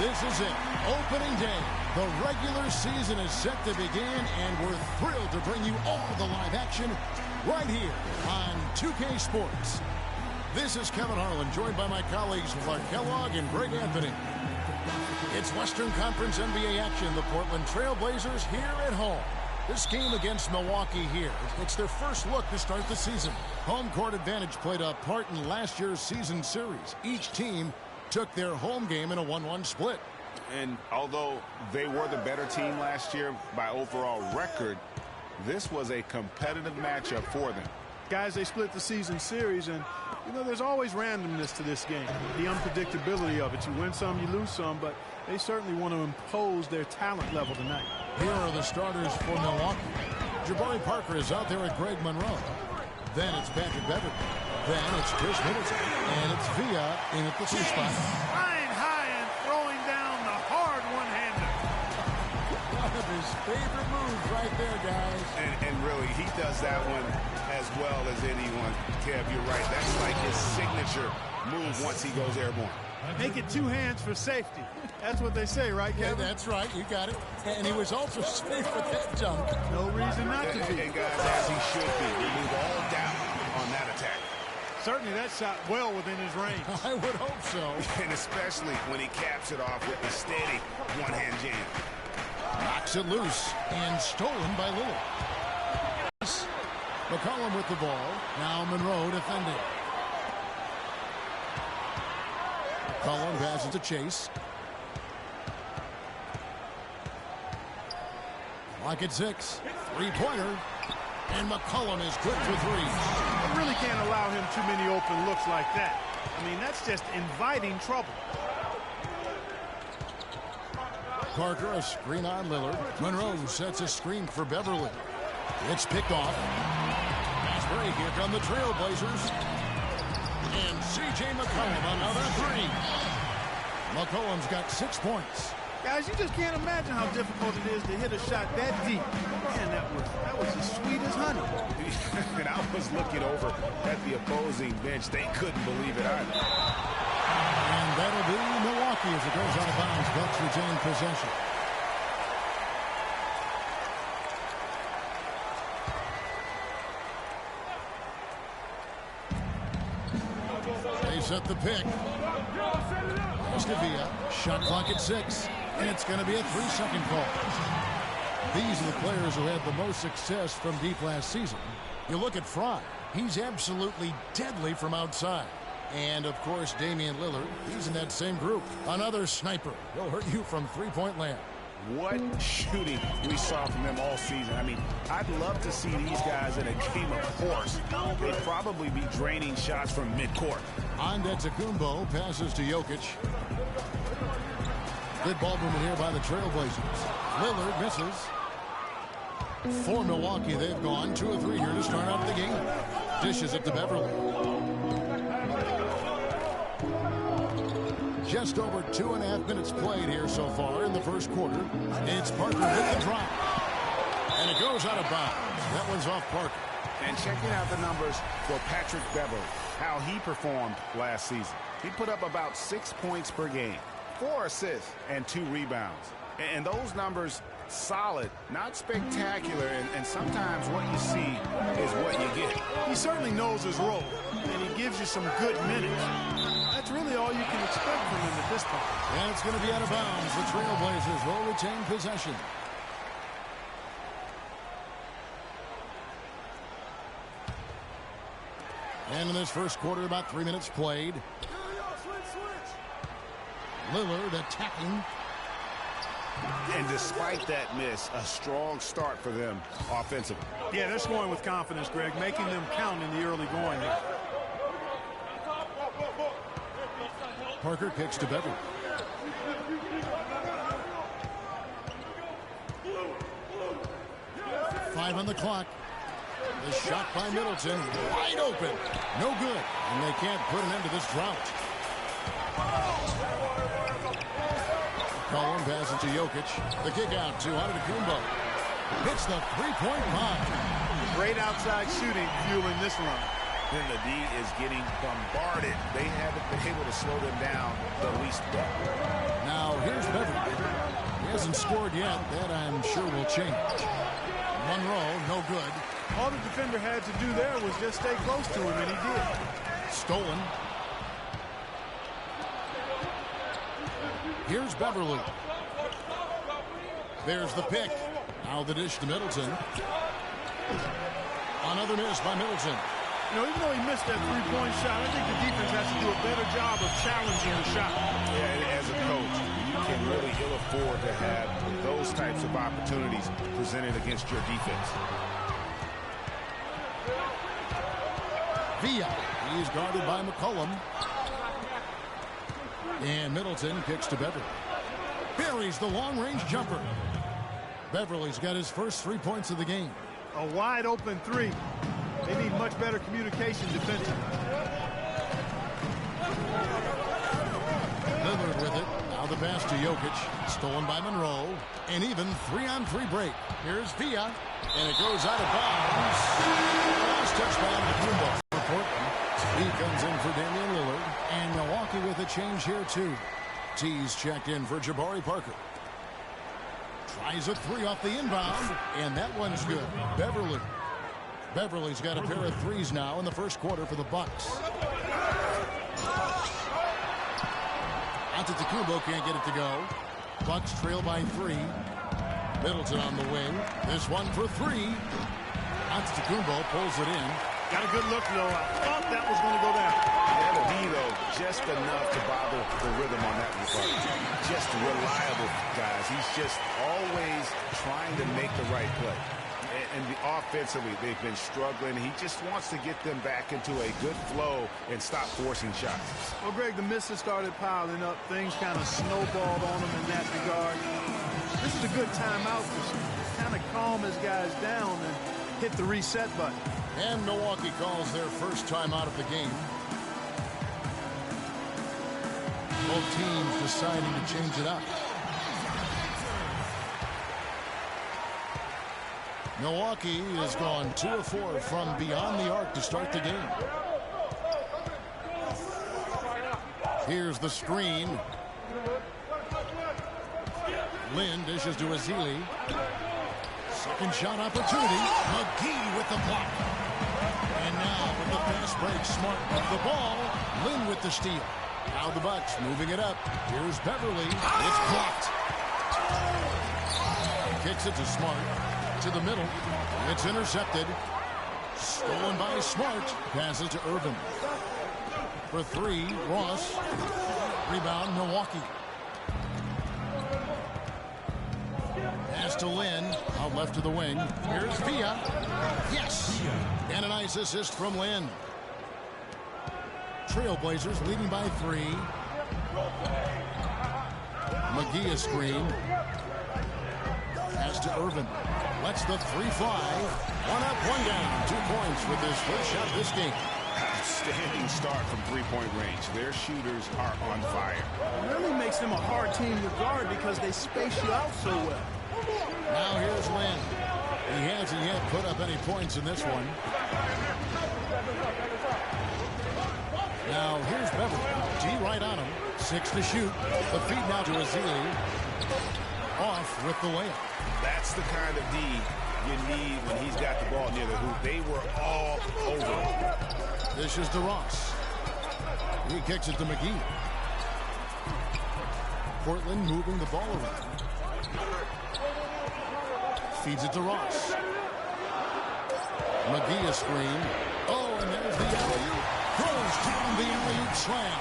This is it. Opening day. The regular season is set to begin, and we're thrilled to bring you all the live action right here on 2K Sports. This is Kevin Harlan, joined by my colleagues Clark Kellogg and Greg Anthony. It's Western Conference NBA action. The Portland Trailblazers here at home. This game against Milwaukee here, it's their first look to start the season. Home court advantage played a part in last year's season series. Each team took their home game in a 1-1 split. And although they were the better team last year by overall record, this was a competitive matchup for them. Guys, they split the season series, and, you know, there's always randomness to this game. The unpredictability of it. You win some, you lose some, but they certainly want to impose their talent level tonight. Here are the starters for Milwaukee. Jabari Parker is out there with Greg Monroe. Then it's Patrick Beverley. Then it's Chris Middleton. And it's Villa in at the 2 spot. Flying high and throwing down the hard one-hander. One of his favorite moves right there, guys. And really, he does that one as well as anyone. Kev, you're right. That's like his signature move once he goes airborne. Make it 2 hands for safety. That's what they say, right, Kevin? Yeah, that's right. You got it. And he was also safe with that dunk. No reason not to be. And guys, as he should be. Remove all doubt on that attack. Certainly that shot well within his range. I would hope so. And especially when he caps it off with a steady one-hand jam. Knocks it loose and stolen by Lillard. McCollum with the ball. Now Monroe defending. McCollum passes to Chase. Clock at 6. Three-pointer. And McCollum is good for 3. You really can't allow him too many open looks like that. I mean, that's just inviting trouble. Parker, a screen on Lillard. Monroe sets a screen for Beverley. It's picked off. Fast break. Here come the Trailblazers. And C.J. McCollum, another 3. McCollum's got 6 points. Guys, you just can't imagine how difficult it is to hit a shot that deep. Man, that was as sweet as honey. And I was looking over at the opposing bench. They couldn't believe it either. And that'll be Milwaukee as it goes out of bounds. Bucks retain possession. They set the pick. Villa. Shot clock at 6. And it's going to be a 3-second call. These are the players who had the most success from deep last season. You look at Fry. He's absolutely deadly from outside. And, of course, Damian Lillard. He's in that same group. Another sniper. He'll hurt you from three-point land. What shooting we saw from them all season. I mean, I'd love to see these guys in a game of course. They'd probably be draining shots from midcourt. Antetokounmpo passes to Jokic. Good ball movement here by the Trailblazers. Lillard misses. For Milwaukee, they've gone 2 of 3 here to start out the game. Dishes it to Beverley. Just over 2.5 minutes played here so far in the first quarter. It's Parker with the drop. And it goes out of bounds. That one's off Parker. And checking out the numbers for Patrick Beverley, how he performed last season. He put up about 6 points per game, 4 assists, and 2 rebounds. And those numbers, solid, not spectacular, and sometimes what you see is what you get. He certainly knows his role, and he gives you some good minutes. That's really all you can expect from him at this point. And it's going to be out of bounds. The Trailblazers will retain possession. And in this first quarter, about 3 minutes played. Lillard attacking. And despite that miss, a strong start for them offensively. Yeah, they're scoring with confidence, Greg, making them count in the early going here. Parker kicks to Beverley. Five on the clock. The shot by Middleton, wide open. No good. And they can't put an end to this drought. Collin passes to Jokic. The kick out to Antetokounmpo. Hits the three-point bomb. Great outside shooting fueling this run. And the D is getting bombarded. They haven't been able to slow them down the least bit. Now here's Beverly. He hasn't scored yet. That I'm sure will change. Monroe, no good. All the defender had to do there was just stay close to him, and he did. Stolen. Here's Beverly. There's the pick. Now the dish to Middleton. Another miss by Middleton. You know, even though he missed that three-point shot, I think the defense has to do a better job of challenging the shot. Yeah, as a coach, you can really ill afford to have those types of opportunities presented against your defense. Villa. He's guarded by McCollum. And Middleton kicks to Beverly. Buries the long-range jumper. Beverly's got his first 3 points of the game. A wide-open three. They need much better communication defensively. Lillard with it. Now the pass to Jokic. Stolen by Monroe. An even 3-on-3 break. Here's Villa. And it goes out of bounds. Last touch by Antetokounmpo for Portland. He comes in for Damian Lillard. And Milwaukee with a change here, too. T's checked in for Jabari Parker. Tries a three off the inbound. And that one's good. Beverly. Beverly's got a pair of threes now in the first quarter for the Bucks. Antetokounmpo can't get it to go. Bucks trail by 3. Middleton on the wing. This one for 3. Antetokounmpo pulls it in. Got a good look, though. I thought that was going to go down. And a D, though, just enough to bother the rhythm on that regard. Just reliable, guys. He's just always trying to make the right play. And offensively, they've been struggling. He just wants to get them back into a good flow and stop forcing shots. Well, Greg, the misses started piling up. Things kind of snowballed on him in that regard. This is a good timeout to kind of calm his guys down and hit the reset button. And Milwaukee calls their first time out of the game. Both teams deciding to change it up. Milwaukee has gone 2 of 4 from beyond the arc to start the game. Here's the screen. Lynn dishes to Azili. Second shot opportunity. McGee with the block. And now with the fast break, Smart with the ball. Lynn with the steal. Now the Bucks moving it up. Here's Beverly. It's blocked. Kicks it to Smart. To the middle. It's intercepted. Stolen by Smart. Passes to Irvin. For 3, Ross. Rebound, Milwaukee. Pass to Lynn. Out left to the wing. Here's Villa. Yes! And a nice assist from Lynn. Trailblazers leading by 3. McGee a screen. Pass to Irvin. Lets the 3 fly. 1 up, 1 down. 2 points with his first shot this game. Outstanding start from three-point range. Their shooters are on fire. It really makes them a hard team to guard because they space you out so well. Now here's Lynn. He hasn't yet put up any points in this one. Now here's Beverly. D right on him. 6 to shoot. The feed now to Azili. Off with the layup. That's the kind of D you need when he's got the ball near the hoop. They were all over. This is to Ross. He kicks it to McGee. Portland moving the ball around. Feeds it to Ross. McGee a screen. Oh, and there's the alley-oop. Throws down the alley-oop slam.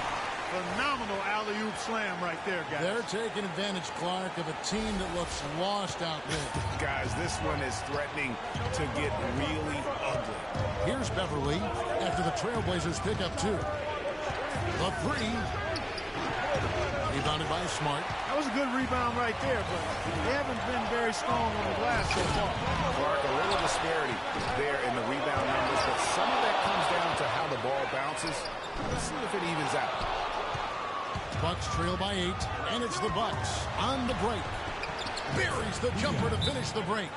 Phenomenal alley-oop slam right there, guys. They're taking advantage, Clark, of a team that looks lost out there. Guys, this one is threatening to get really ugly. Here's Beverly after the Trailblazers pick up 2. The 3. Rebounded by Smart. That was a good rebound right there, but they haven't been very strong on the glass so far. Clark, a little disparity there in the rebound numbers, but some of that comes down to how the ball bounces. Let's see if it evens out. Bucks trail by 8, and it's the Bucks on the break. Buries the jumper to finish the break.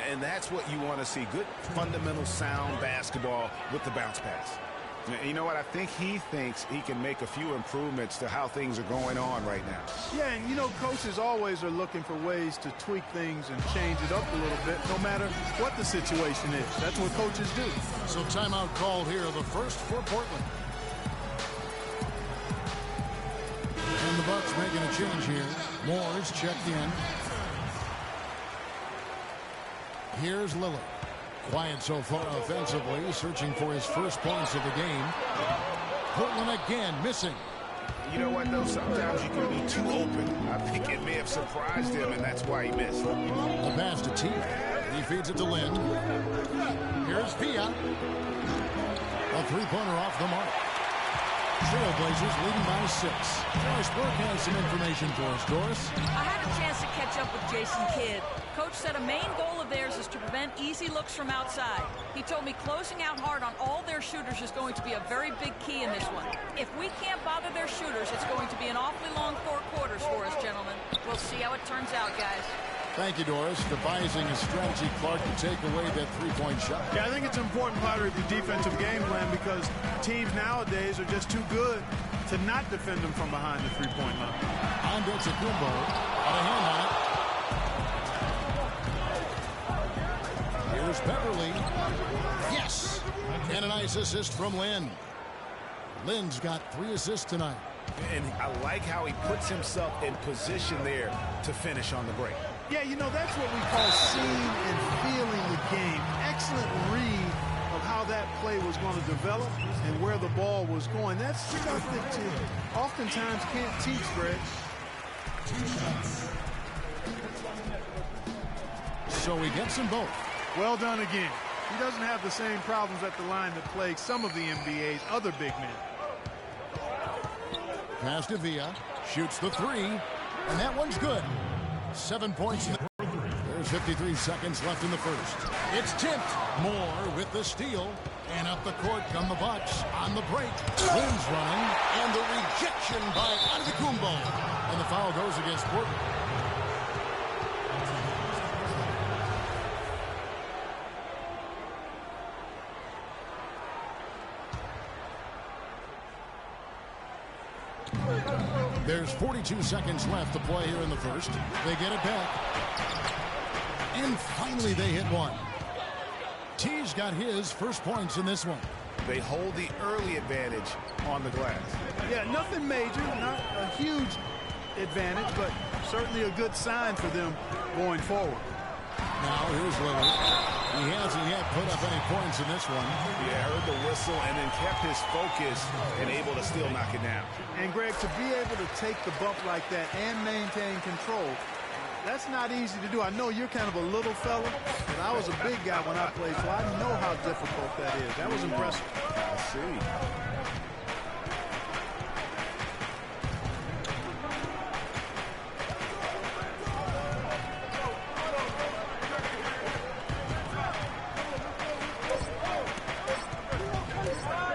And that's what you want to see. Good, fundamental, sound basketball with the bounce pass. You know what? I think he thinks he can make a few improvements to how things are going on right now. Yeah, and you know, coaches always are looking for ways to tweak things and change it up a little bit, no matter what the situation is. That's what coaches do. So timeout called here, the first for Portland. And the Bucks making a change here. Moore's checked in. Here's Lillard. Quiet so far offensively, searching for his first points of the game. Portland again missing. You know what, though? Sometimes you can be too open. I think it may have surprised him, and that's why he missed. The pass to T. He feeds it to Lynn. Here's Villa. A three-pointer off the mark. Trailblazers leading by 6. Doris Burke has some information for us. Doris? I had a chance to catch up with Jason Kidd. Coach said a main goal of theirs is to prevent easy looks from outside. He told me closing out hard on all their shooters is going to be a very big key in this one. If we can't bother their shooters, it's going to be an awfully long 4 quarters for us, gentlemen. We'll see how it turns out, guys. Thank you, Doris. Devising a strategy, Clark, to take away that three-point shot. Yeah, I think it's an important part of your defensive game plan because teams nowadays are just too good to not defend them from behind the three-point line. Antetokounmpo got a hand on it. Here's Beverly. Yes! And a nice assist from Lynn. Lynn's got 3 assists tonight. And I like how he puts himself in position there to finish on the break. Yeah, you know, that's what we call seeing and feeling the game. Excellent read of how that play was going to develop and where the ball was going. That's stuff that you oftentimes can't teach, Greg. So he gets them both. Well done again. He doesn't have the same problems at the line that plague some of the NBA's other big men. Pass to Villa. Shoots the 3. And that one's good. 7 points. There's 53 seconds left in the first. It's tipped. Moore with the steal. And up the court come the Bucks on the break. Lynn's running. And the rejection by Antetokounmpo. And the foul goes against Portland. There's 42 seconds left to play here in the first. They get it back. And finally they hit one. T's got his first points in this one. They hold the early advantage on the glass. Yeah, nothing major, not a huge advantage, but certainly a good sign for them going forward. Now here's Lillard. He hasn't yet put up any points in this one. Yeah, heard the whistle and then kept his focus and able to still knock it down. And Greg, to be able to take the bump like that and maintain control, that's not easy to do. I know you're kind of a little fella, but I was a big guy when I played, so I know how difficult that is. That was impressive. I see.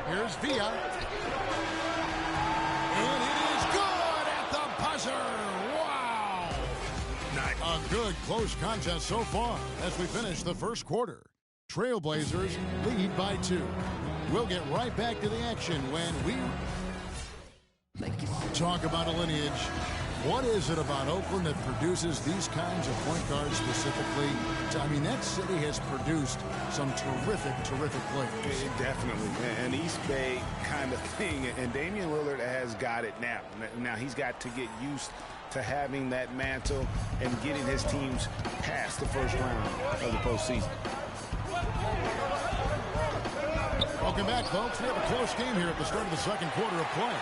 Here's Villa. And it is good at the buzzer. Wow. Nice. A good close contest so far as we finish the first quarter. Trailblazers lead by 2. We'll get right back to the action when we talk about a lineage. What is it about Oakland that produces these kinds of point guards specifically? I mean, that city has produced some terrific players. Definitely. An East Bay kind of thing. And Damian Lillard has got it now. Now he's got to get used to having that mantle and getting his teams past the first round of the postseason. Welcome back, folks. We have a close game here at the start of the second quarter of play.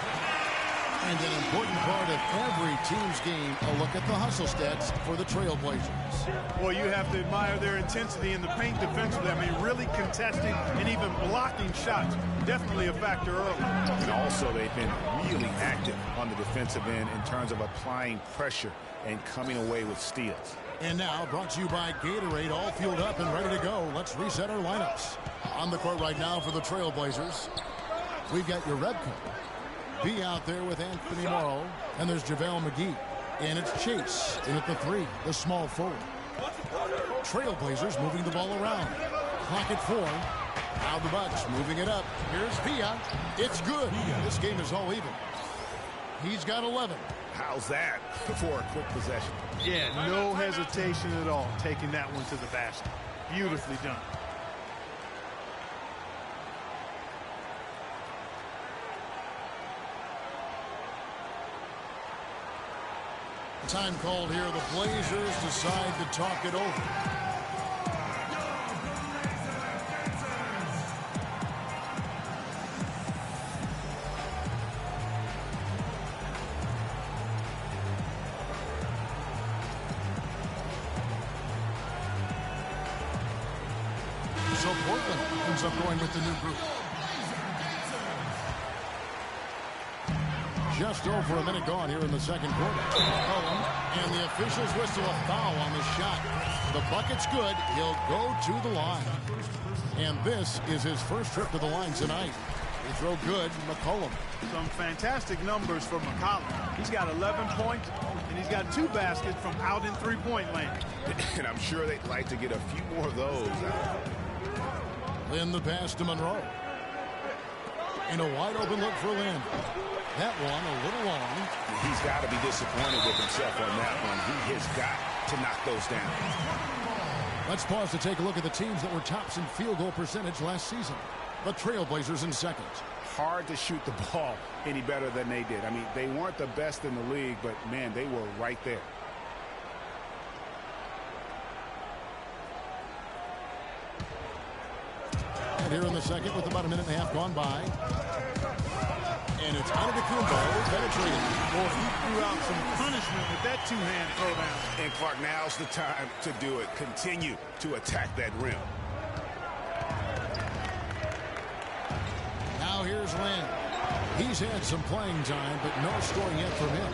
And an important part of every team's game, a look at the hustle stats for the Trailblazers. Well, you have to admire their intensity in the paint defensively. I mean, really contesting and even blocking shots. Definitely a factor early. And also, they've been really active on the defensive end in terms of applying pressure and coming away with steals. And now, brought to you by Gatorade, all fueled up and ready to go. Let's reset our lineups. On the court right now for the Trailblazers, we've got your red coat. Be out there with Anthony Morrow, and there's JaVale McGee. And it's Chase in at the 3, the small forward. Trailblazers moving the ball around. Clock at 4. Now the Bucks moving it up. Here's Villa. It's good. This game is all even. He's got 11. How's that for a quick possession? Yeah, no hesitation at all taking that one to the basket. Beautifully done. Time called here. The Blazers decide to talk it over. So Portland ends up going with the new group. Just over a minute gone here in the second quarter. And the officials whistle a foul on the shot. The bucket's good. He'll go to the line. And this is his first trip to the line tonight. They throw good. McCollum. Some fantastic numbers for McCollum. He's got 11 points, and he's got 2 baskets from out in three-point land. And I'm sure they'd like to get a few more of those. Lynn the pass to Monroe. And a wide open look for Lynn. That one a little long. He's got to be disappointed with himself on that one. He has got to knock those down. Let's pause to take a look at the teams that were tops in field goal percentage last season. The Trailblazers in second. Hard to shoot the ball any better than they did. I mean, they weren't the best in the league, but, man, they were right there. And here in the second with about a minute and a half gone by. And it's Antetokounmpo penetrating. Boy, he threw out some punishment with that two-hand throwdown. And Clark, now's the time to do it. Continue to attack that rim. Now here's Lynn. He's had some playing time, but no scoring yet from him.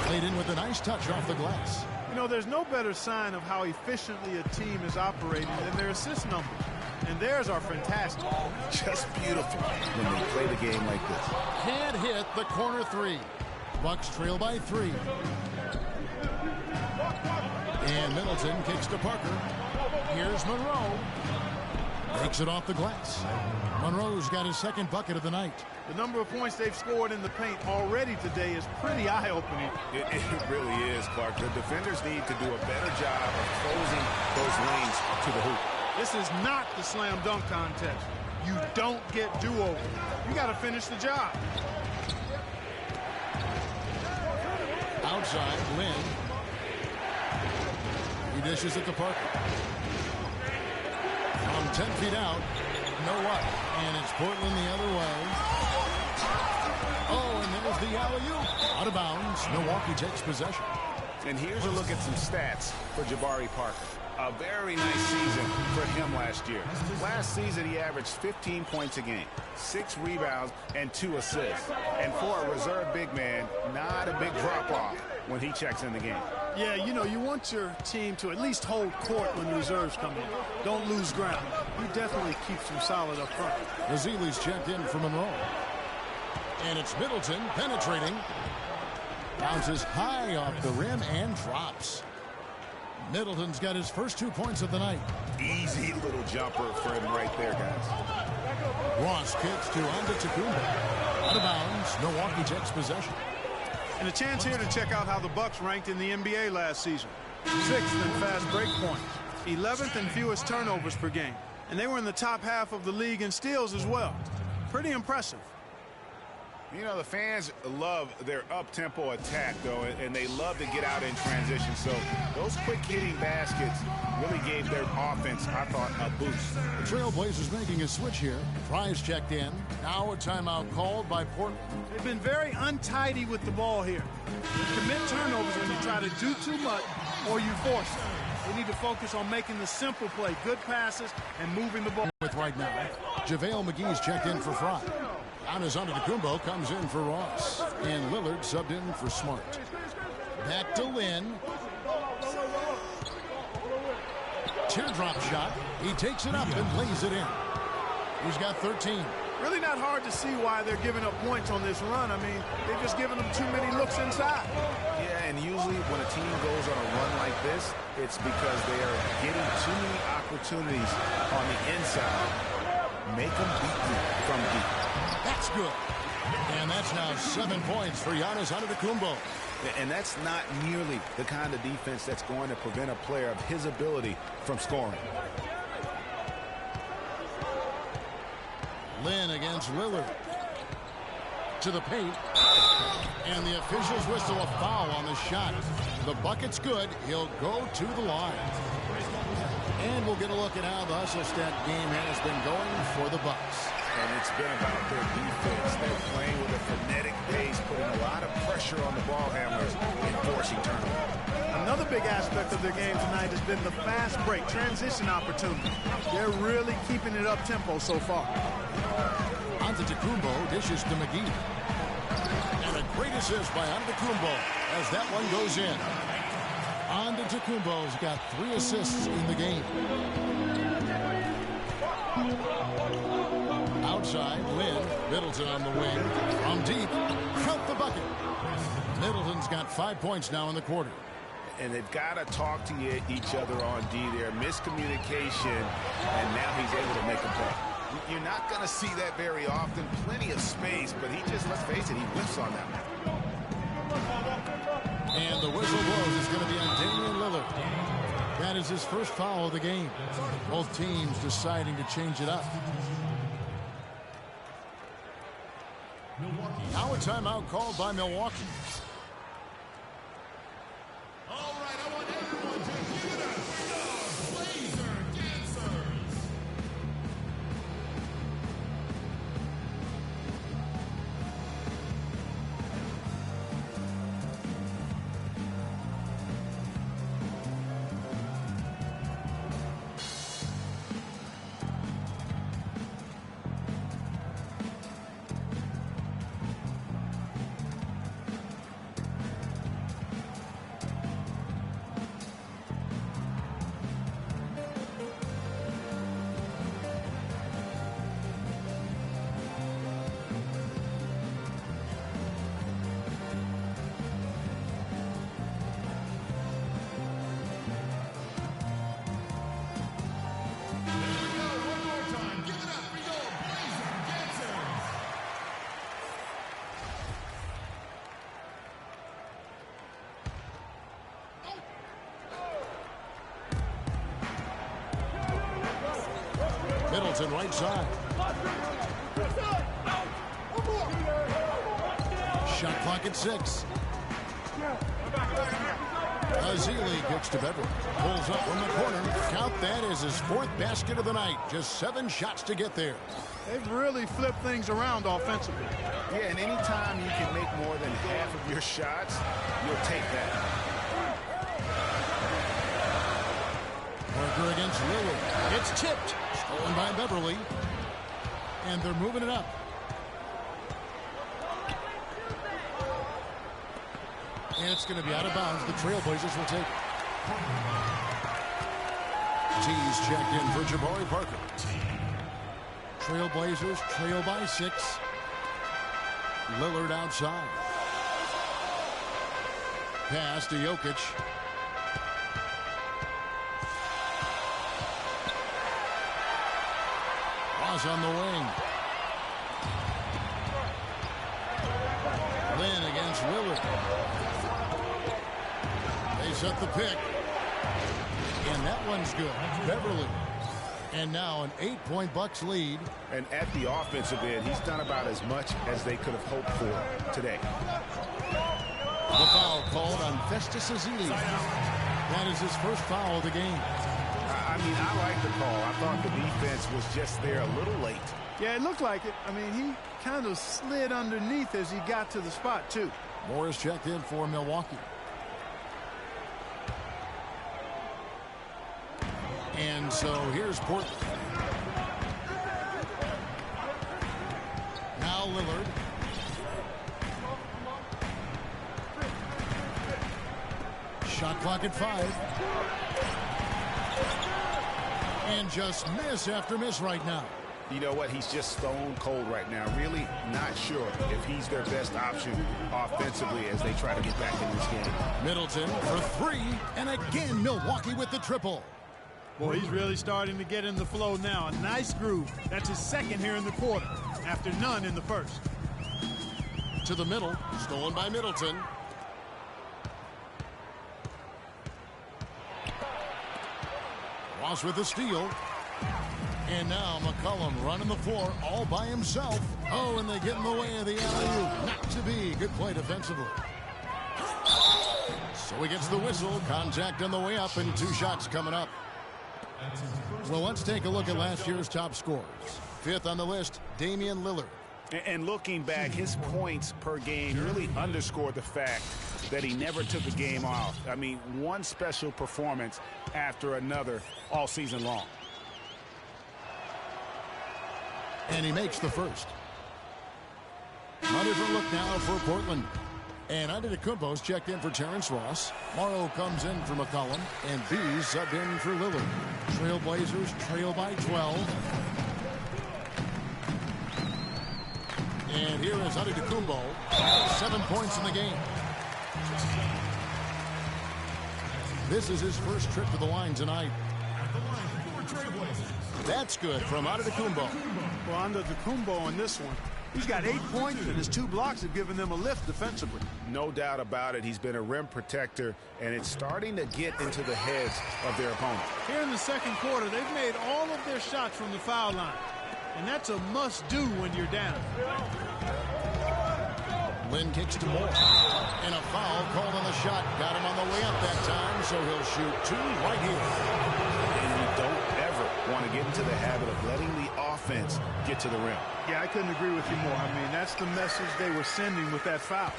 Played in with a nice touch off the glass. You know, there's no better sign of how efficiently a team is operating than their assist numbers. And theirs are fantastic. Just beautiful when they play the game like this. Can't hit the corner three. Bucks trail by 3. And Middleton kicks to Parker. Here's Monroe. Takes it off the glass. Monroe's got his second bucket of the night. The number of points they've scored in the paint already today is pretty eye-opening. It really is, Clark. The defenders need to do a better job of closing those lanes to the hoop. This is not the slam dunk contest. You don't get do-over. You got to finish the job. Outside, Lynn. He dishes it to Parker. From 10 feet out, no up. And it's Portland the other way. Oh, and there's the alley-oop. Out of bounds. Milwaukee takes possession. And here's a look at some stats for Jabari Parker. A very nice season for him last year. Last season, he averaged 15 points a game, 6 rebounds, and 2 assists. And for a reserve big man, not a big drop-off when he checks in the game. Yeah, you know, you want your team to at least hold court when the reserves come in. Don't lose ground. He definitely keeps them solid up front. Ezeli's checked in for Monroe. And it's Middleton penetrating. Bounces high off the rim and drops. Middleton's got his first 2 points of the night. Easy little jumper for him right there, guys. Ross kicks to Antetokounmpo. Out of bounds. Milwaukee takes possession. And a chance here to check out how the Bucks ranked in the NBA last season. 6th in fast break points. 11th in fewest turnovers per game. And they were in the top half of the league in steals as well. Pretty impressive. You know, the fans love their up-tempo attack, though, and they love to get out in transition. So those quick-hitting baskets really gave their offense, I thought, a boost. The Trailblazers making a switch here. Price checked in. Now a timeout called by Portland. They've been very untidy with the ball here. You commit turnovers when you try to do too much or you force it. They need to focus on making the simple play, good passes, and moving the ball. With right now, JaVale McGee's checked in for Fry. Giannis Antetokounmpo comes in for Ross. And Lillard subbed in for Smart. Back to Lynn. Teardrop shot. He takes it up and lays it in. He's got 13. Really not hard to see why they're giving up points on this run. I mean, they're just giving them too many looks inside. Yeah, and usually when a team goes on a run like this, it's because they are getting too many opportunities on the inside make them beat you from deep. That's good. And that's now 7 points for Giannis Antetokounmpo. And that's not nearly the kind of defense that's going to prevent a player of his ability from scoring. Lynn against Lillard. To the paint. And the officials whistle a foul on the shot. The bucket's good. He'll go to the line. And we'll get a look at how the hustle stat game has been going for the Bucks. And it's been about their defense. They're playing with a frenetic pace, putting a lot of pressure on the ball handlers and forcing turnovers. Another big aspect of their game tonight has been the fast break, transition opportunity. They're really keeping it up tempo so far. Antetokounmpo dishes to McGee. And a great assist by Antetokounmpo as that one goes in. Antetokounmpo's got 3 assists in the game. Outside, Lynn. Middleton on the wing. From deep. Count the bucket. Middleton's got 5 points now in the quarter. And they've got to talk to each other on D there. Miscommunication, and now he's able to make a play. You're not going to see that very often. Plenty of space, but he just, let's face it, he whiffs on that one. And the whistle blows. It's going to be on Damian Lillard. That is his first foul of the game. Both teams deciding to change it up. Now a timeout called by Milwaukee. All right, I want everyone to give it up for the Blazer Dancers. Middleton right side. Shot clock at 6. Azili kicks to Beverly. Pulls up from the corner. Count that as his 4th basket of the night. Just 7 shots to get there. They've really flipped things around offensively. Yeah, and anytime you can make more than half of your shots, you'll take that. Parker against Lillard. It's tipped. Stolen by Beverly. And they're moving it up. And it's going to be out of bounds. The Trailblazers will take it. T's checked in for Jabari Parker. Trailblazers trail by 6. Lillard outside. Pass to Jokic. On the wing. Lynn against Lillard. They set the pick. And that one's good. Beverly. And now an 8-point Bucks lead. And at the offensive end, he's done about as much as they could have hoped for today. The foul called on Festus Ezeli. That is his first foul of the game. I mean, I like the call. I thought the defense was just there a little late. Yeah, it looked like it. I mean, he kind of slid underneath as he got to the spot, too. Morris checked in for Milwaukee. And so here's Portland. Now Lillard. Shot clock at 5. And just miss after miss right now. You know what? He's just stone cold right now. Really not sure if he's their best option offensively as they try to get back in this game. Middleton for 3. And again, Milwaukee with the triple. Boy, he's really starting to get in the flow now. A nice groove. That's his second here in the quarter, after none in the first. To the middle, stolen by Middleton. Ross with the steal. And now McCollum running the floor all by himself. Oh, and they get in the way of the alley-oop. Not to be. Good play defensively. So he gets the whistle. Contact on the way up and 2 shots coming up. Well, let's take a look at last year's top scorers. 5th on the list, Damian Lillard. And looking back, his points per game really underscored the fact that he never took a game off. I mean, one special performance after another all season long. And he makes the first. A different look now for Portland. And Antetokounmpo's checked in for Terrence Ross. Morrow comes in for McCollum. And B subbed in for Lillard. Trailblazers trail by 12. And here is Antetokounmpo. 7 points in the game. This is his first trip to the line tonight. That's good from Antetokounmpo. Well, Antetokounmpo on this one. He's got 8 points, and his 2 blocks have given them a lift defensively. No doubt about it. He's been a rim protector, and it's starting to get into the heads of their opponent. Here in the second quarter, they've made all of their shots from the foul line. And that's a must-do when you're down. Lynn kicks to Moore. And a foul called on the shot. Got him on the way up that time, so he'll shoot 2 right here. And you don't ever want to get into the habit of letting the offense get to the rim. Yeah, I couldn't agree with you more. I mean, that's the message they were sending with that foul.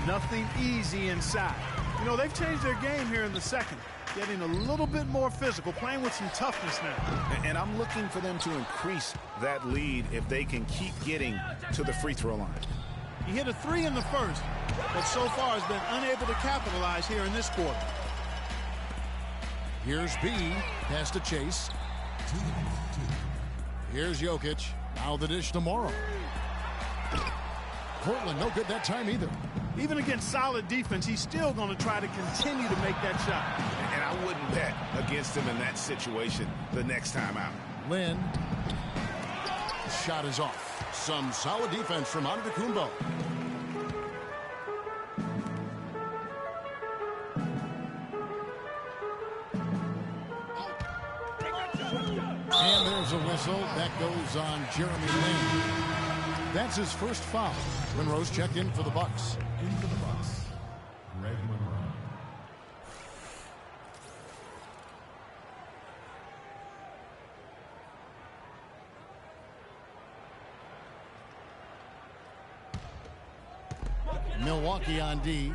Nothing easy inside. You know, they've changed their game here in the second. Getting a little bit more physical, playing with some toughness now. And I'm looking for them to increase that lead if they can keep getting to the free throw line. He hit a 3 in the first, but so far has been unable to capitalize here in this quarter. Here's B. Pass to Chase. Here's Jokic. Now the dish to Morrow. Portland no good that time either. Even against solid defense, he's still going to try to continue to make that shot. And I wouldn't bet against him in that situation the next time out. Lynn. Shot is off. Some solid defense from Antetokounmpo. And there's a whistle. That goes on Jeremy Lin. That's his first foul. Monroe's checked in for the Bucks. Into the Bucks, Greg Monroe. Milwaukee on D.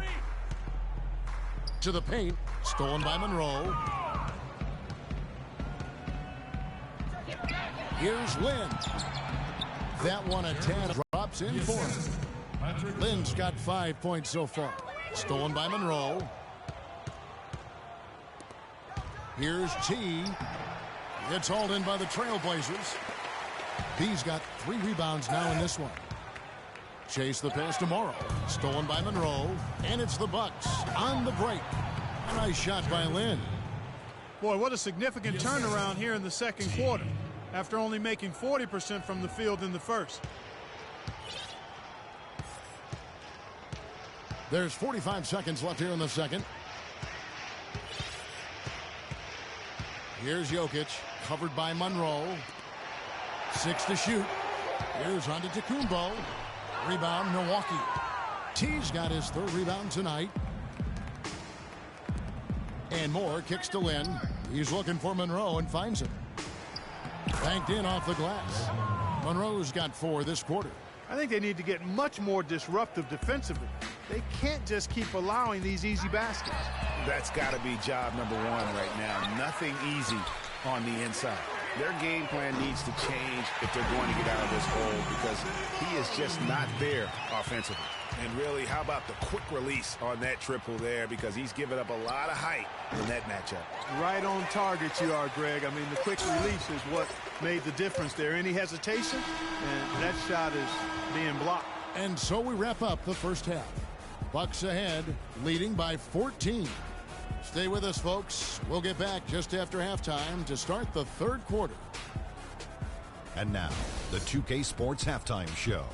To the paint. Stolen by Monroe. Here's Lynn. That one a 10 drops in for him. Lynn's got 5 points so far. Stolen by Monroe. Here's T. It's hauled in by the Trailblazers. B's got 3 rebounds now in this one. Chase the pass to Morrow. Stolen by Monroe. And it's the Bucks on the break. A nice shot by Lynn. Boy, what a significant turnaround here in the second quarter, after only making 40% from the field in the first. There's 45 seconds left here in the second. Here's Jokic, covered by Monroe. 6 to shoot. Here's Antetokounmpo. Rebound, Milwaukee. T's got his 3rd rebound tonight. And Moore kicks to Lynn. He's looking for Monroe and finds him. Banked in off the glass. Monroe's got 4 this quarter. I think they need to get much more disruptive defensively. They can't just keep allowing these easy baskets. That's got to be job number 1 right now. Nothing easy on the inside. Their game plan needs to change if they're going to get out of this hole, because he is just not there offensively. And really, how about the quick release on that triple there, because he's given up a lot of height in that matchup. Right on target you are, Greg. I mean, the quick release is what made the difference there. Any hesitation, and that shot is being blocked. And so we wrap up the first half. Bucks ahead, leading by 14. Stay with us, folks. We'll get back just after halftime to start the third quarter. And now, the 2K Sports Halftime Show.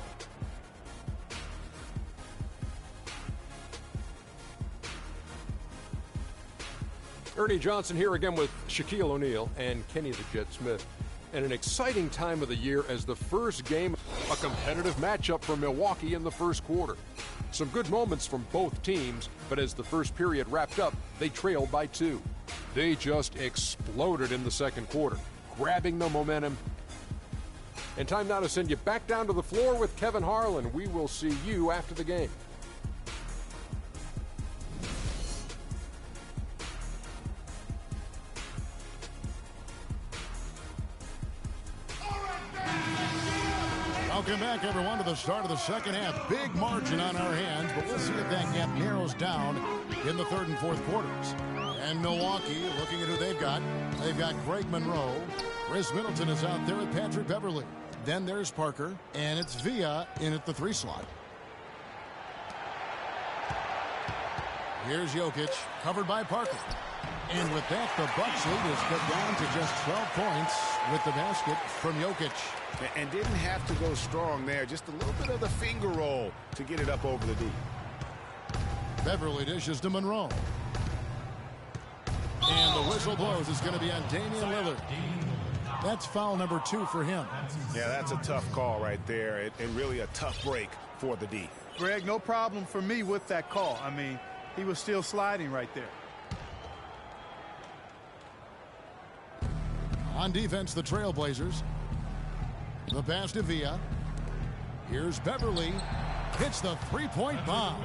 Ernie Johnson here again with Shaquille O'Neal and Kenny the Jet Smith. And an exciting time of the year as the first game, a competitive matchup for Milwaukee in the first quarter. Some good moments from both teams, but as the first period wrapped up, they trailed by 2. They just exploded in the second quarter, grabbing the momentum. And time now to send you back down to the floor with Kevin Harlan. We will see you after the game. Welcome back, everyone, to the start of the second half. Big margin on our hands, but we'll see if that gap narrows down in the third and fourth quarters. And Milwaukee, looking at who they've got Greg Monroe. Chris Middleton is out there with Patrick Beverley. Then there's Parker, and it's Villa in at the 3 slot. Here's Jokic, covered by Parker. And with that, the Bucks lead is cut down to just 12 points with the basket from Jokic. And didn't have to go strong there. Just a little bit of the finger roll to get it up over the D. Beverly dishes to Monroe. And the whistle blows. It's going to be on Damian Lillard. That's foul number 2 for him. Yeah, that's a tough call right there. And really a tough break for the D. Greg, no problem for me with that call. I mean, he was still sliding right there. On defense, the Trailblazers. The pass to Villa. Here's Beverly. Hits the three-point bomb.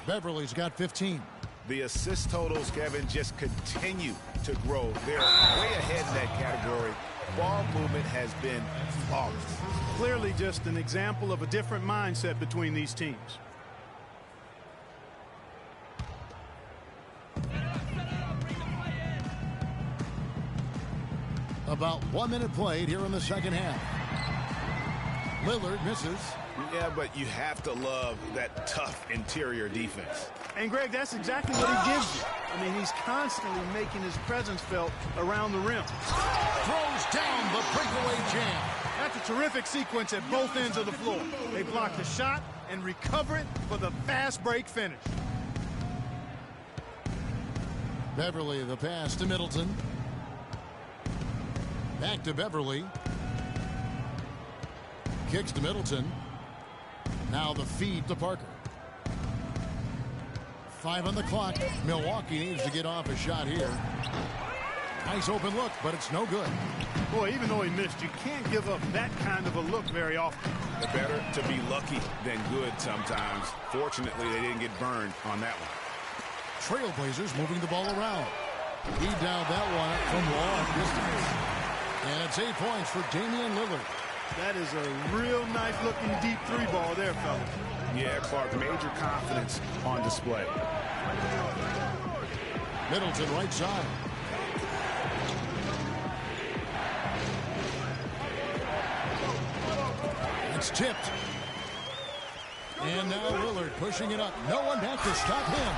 Beverly's got 15. The assist totals, Kevin, just continue to grow. They're way ahead in that category. Ball movement has been flawless. Clearly just an example of a different mindset between these teams. About 1 minute played here in the second half. Lillard misses. Yeah, but you have to love that tough interior defense. And, Greg, that's exactly what he gives you. I mean, he's constantly making his presence felt around the rim. Throws down the breakaway jam. That's a terrific sequence at both ends of the floor. They block the shot and recover it for the fast break finish. Beverly, the pass to Middleton. Back to Beverly. Kicks to Middleton. Now the feed to Parker. 5 on the clock. Milwaukee needs to get off a shot here. Nice open look, but it's no good. Boy, even though he missed, you can't give up that kind of a look very often. Better to be lucky than good sometimes. Fortunately, they didn't get burned on that one. Trailblazers moving the ball around. He dialed that one up from long distance. And it's 8 points for Damian Lillard. That is a real nice-looking deep 3 ball there, fellas. Yeah, Clark, major confidence on display. Middleton right side. It's tipped. And now Lillard pushing it up. No one back to stop him.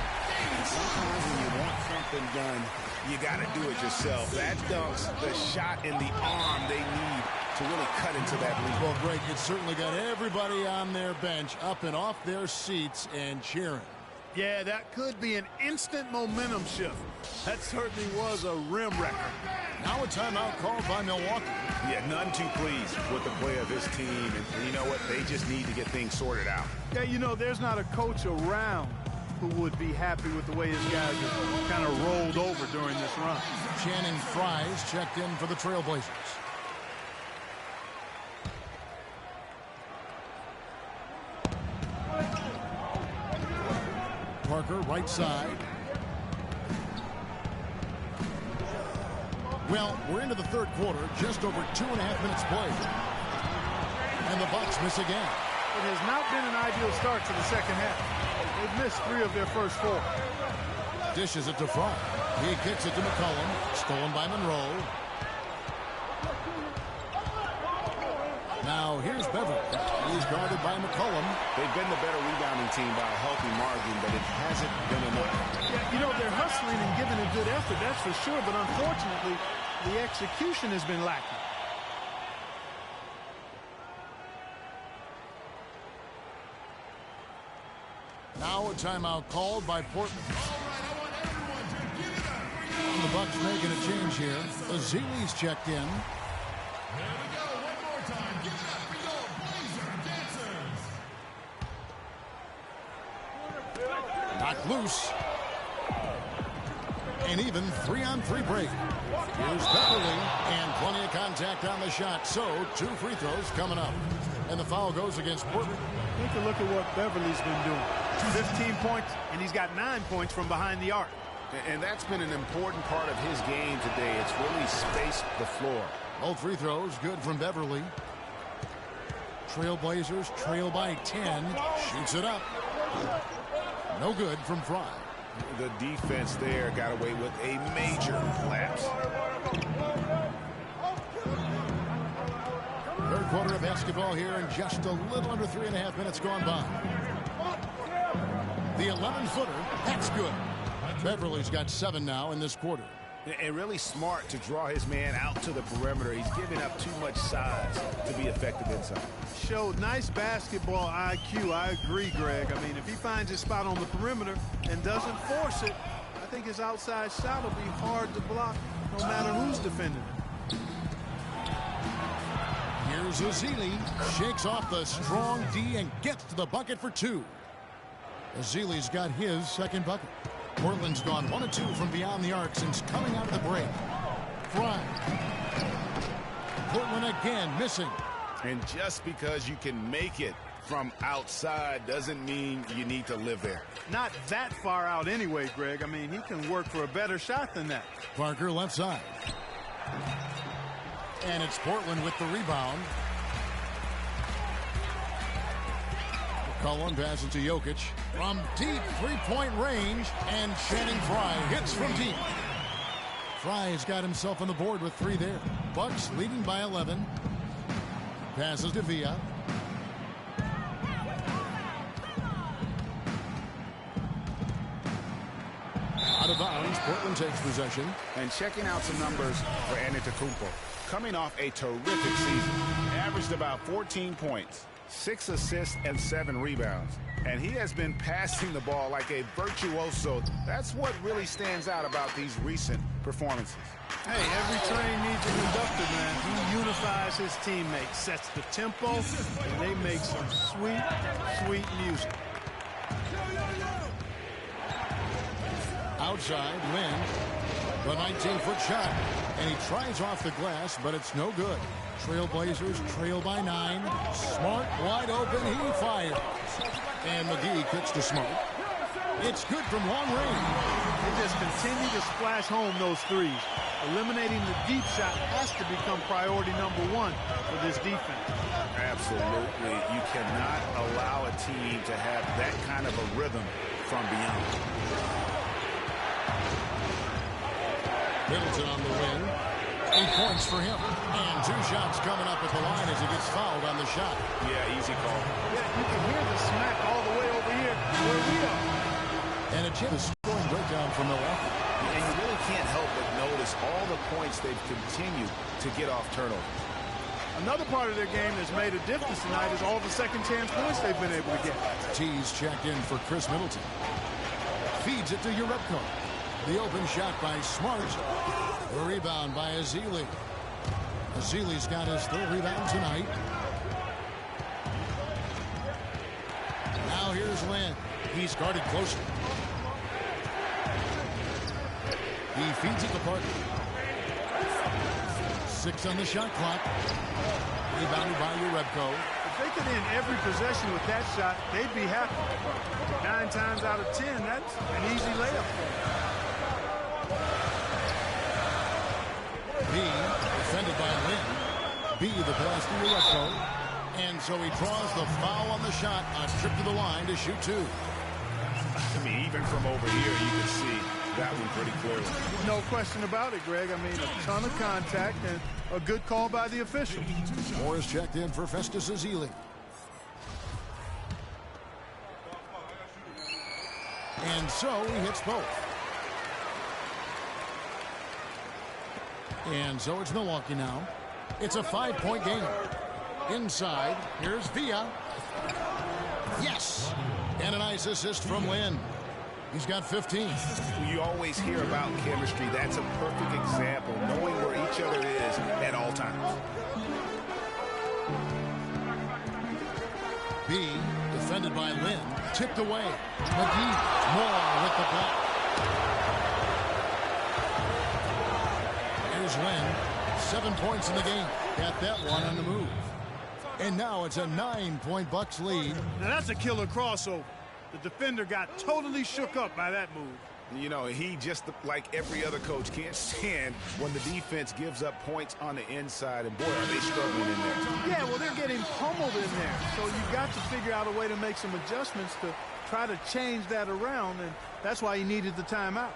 Sometimes when you want something done, you got to do it yourself. That dunks the shot in the arm they need to really cut into that lead. Well, Greg, it certainly got everybody on their bench up and off their seats and cheering. Yeah, that could be an instant momentum shift. That certainly was a rim record. Now a timeout called by Milwaukee. Yeah, none too pleased with the play of his team. And you know what? They just need to get things sorted out. Yeah, you know, there's not a coach around who would be happy with the way his guys have kind of rolled over during this run. Channing Frye's checked in for the Trailblazers. Parker, right side. Well, we're into the third quarter, just over 2.5 minutes played. And the Bucks miss again. It has not been an ideal start to the second half. They've missed 3 of their first 4. Dishes it to Frye. He kicks it to McCollum. Stolen by Monroe. Now here's Beverly. He's guarded by McCollum. They've been the better rebounding team by a healthy margin, but it hasn't been enough. Yeah, you know, they're hustling and giving a good effort, that's for sure, but unfortunately, the execution has been lacking. Now a timeout called by Portland. All right, I want everyone to give it up for you. The Bucks making a change here. Ezeli's checked in. Here we go, one more time. Give it up for your Blazer dancers. Knocked loose. And even 3-on-3 break. Here's Beverly, and plenty of contact on the shot. So 2 free throws coming up. And the foul goes against Portland. Take a look at what Beverly's been doing. 15 points, and he's got 9 points from behind the arc. And that's been an important part of his game today. It's really spaced the floor. All free throws good from Beverly. Trailblazers trail by 10. Shoots it up. No good from Fry. The defense there got away with a major lapse. Third quarter of basketball here, and just a little under 3.5 minutes gone by. The 11-footer, that's good. Beverly's got 7 now in this quarter. And really smart to draw his man out to the perimeter. He's giving up too much size to be effective inside. Showed nice basketball IQ. I agree, Greg. I mean, if he finds his spot on the perimeter and doesn't force it, I think his outside shot will be hard to block no matter who's defending it. Here's Ezeli. Shakes off the strong D and gets to the bucket for 2. Ezeli's got his second bucket. Portland's gone 1 of 2 from beyond the arc since coming out of the break. Fry. Portland again missing. And just because you can make it from outside doesn't mean you need to live there. Not that far out anyway, Greg. I mean, he can work for a better shot than that. Parker left side. And it's Portland with the rebound. McCollum passes to Jokic from deep 3-point range, and Channing Fry hits from deep. Fry's got himself on the board with 3 there. Bucks leading by 11. Passes to Villa. Out of bounds, Portland takes possession. And checking out some numbers for Antetokounmpo. Coming off a terrific season. Averaged about 14 points, 6 assists, and 7 rebounds. And he has been passing the ball like a virtuoso. That's what really stands out about these recent performances. Hey, every train needs a conductor, man. He unifies his teammates, sets the tempo, and they make some sweet, sweet music. Outside, Lynn. The 19-foot shot. And he tries off the glass, but it's no good. Trailblazers trail by 9. Smart, wide open, he fires. And McGee kicks to Smart. It's good from long range. They just continue to splash home those threes. Eliminating the deep shot has to become priority number 1 for this defense. Absolutely. You cannot allow a team to have that kind of a rhythm from beyond. Middleton on the wing. 8 points for him. And 2 shots coming up at the line as he gets fouled on the shot. Yeah, easy call. Yeah, you can hear the smack all the way over here where we are. And a chip is scoring breakdown from Milwaukee. And you really can't help but notice all the points they've continued to get off turnovers. Another part of their game that's made a difference tonight is all the second chance points they've been able to get. T's checked in for Chris Middleton. Feeds it to Urebko. The open shot by Smart. The rebound by Ezeli. Ezeli's got his 3rd rebound tonight. Now here's Lynn. He's guarded closely. He feeds it to Parker. 6 on the shot clock. Rebounded by Urebko. If they could end every possession with that shot, they'd be happy. 9 times out of 10, that's an easy layup for them. B, defended by Lynn. B, the pass to Urebko. And so he draws the foul on the shot. A trip to the line to shoot 2. I mean, even from over here, you can see that one pretty clearly. No question about it, Greg. I mean, a ton of contact and a good call by the official. Moore is checked in for Festus Ezeli. And so he hits both. And so it's Milwaukee now. It's a 5-point game. Inside, here's Villa. Yes! And a nice assist from Lynn. He's got 15. You always hear about chemistry. That's a perfect example, knowing where each other is at all times. B, defended by Lynn, tipped away. McGee, Moore with the block. Here's Lynn, 7 points in the game. Got that one on the move. And now it's a 9-point Bucks lead. Now that's a killer crossover. The defender got totally shook up by that move. You know, he just, like every other coach, can't stand when the defense gives up points on the inside. And boy, are they struggling in there. Yeah, well, they're getting pummeled in there. So you've got to figure out a way to make some adjustments to try to change that around. And that's why he needed the timeout.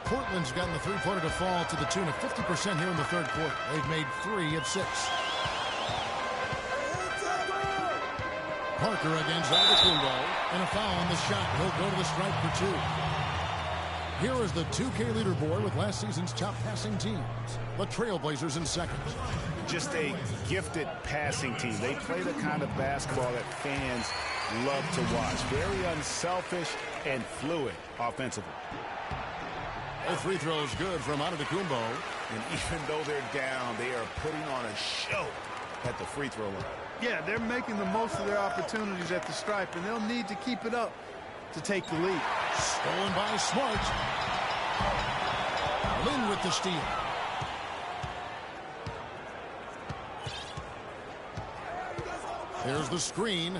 Portland's gotten the three-pointer to fall to the tune of 50% here in the third quarter. They've made 3 of 6. Parker against Antetokounmpo, and a foul on the shot. He'll go to the stripe for 2. Here is the 2K leaderboard with last season's top passing teams. The Trailblazers in second. Just a gifted passing team. They play the kind of basketball that fans love to watch. Very unselfish and fluid offensively. Both free throws good from Antetokounmpo. And even though they're down, they are putting on a show at the free throw line. Yeah, they're making the most of their opportunities at the stripe, and they'll need to keep it up to take the lead. Stolen by Smart. Lynn with the steal. There's the screen.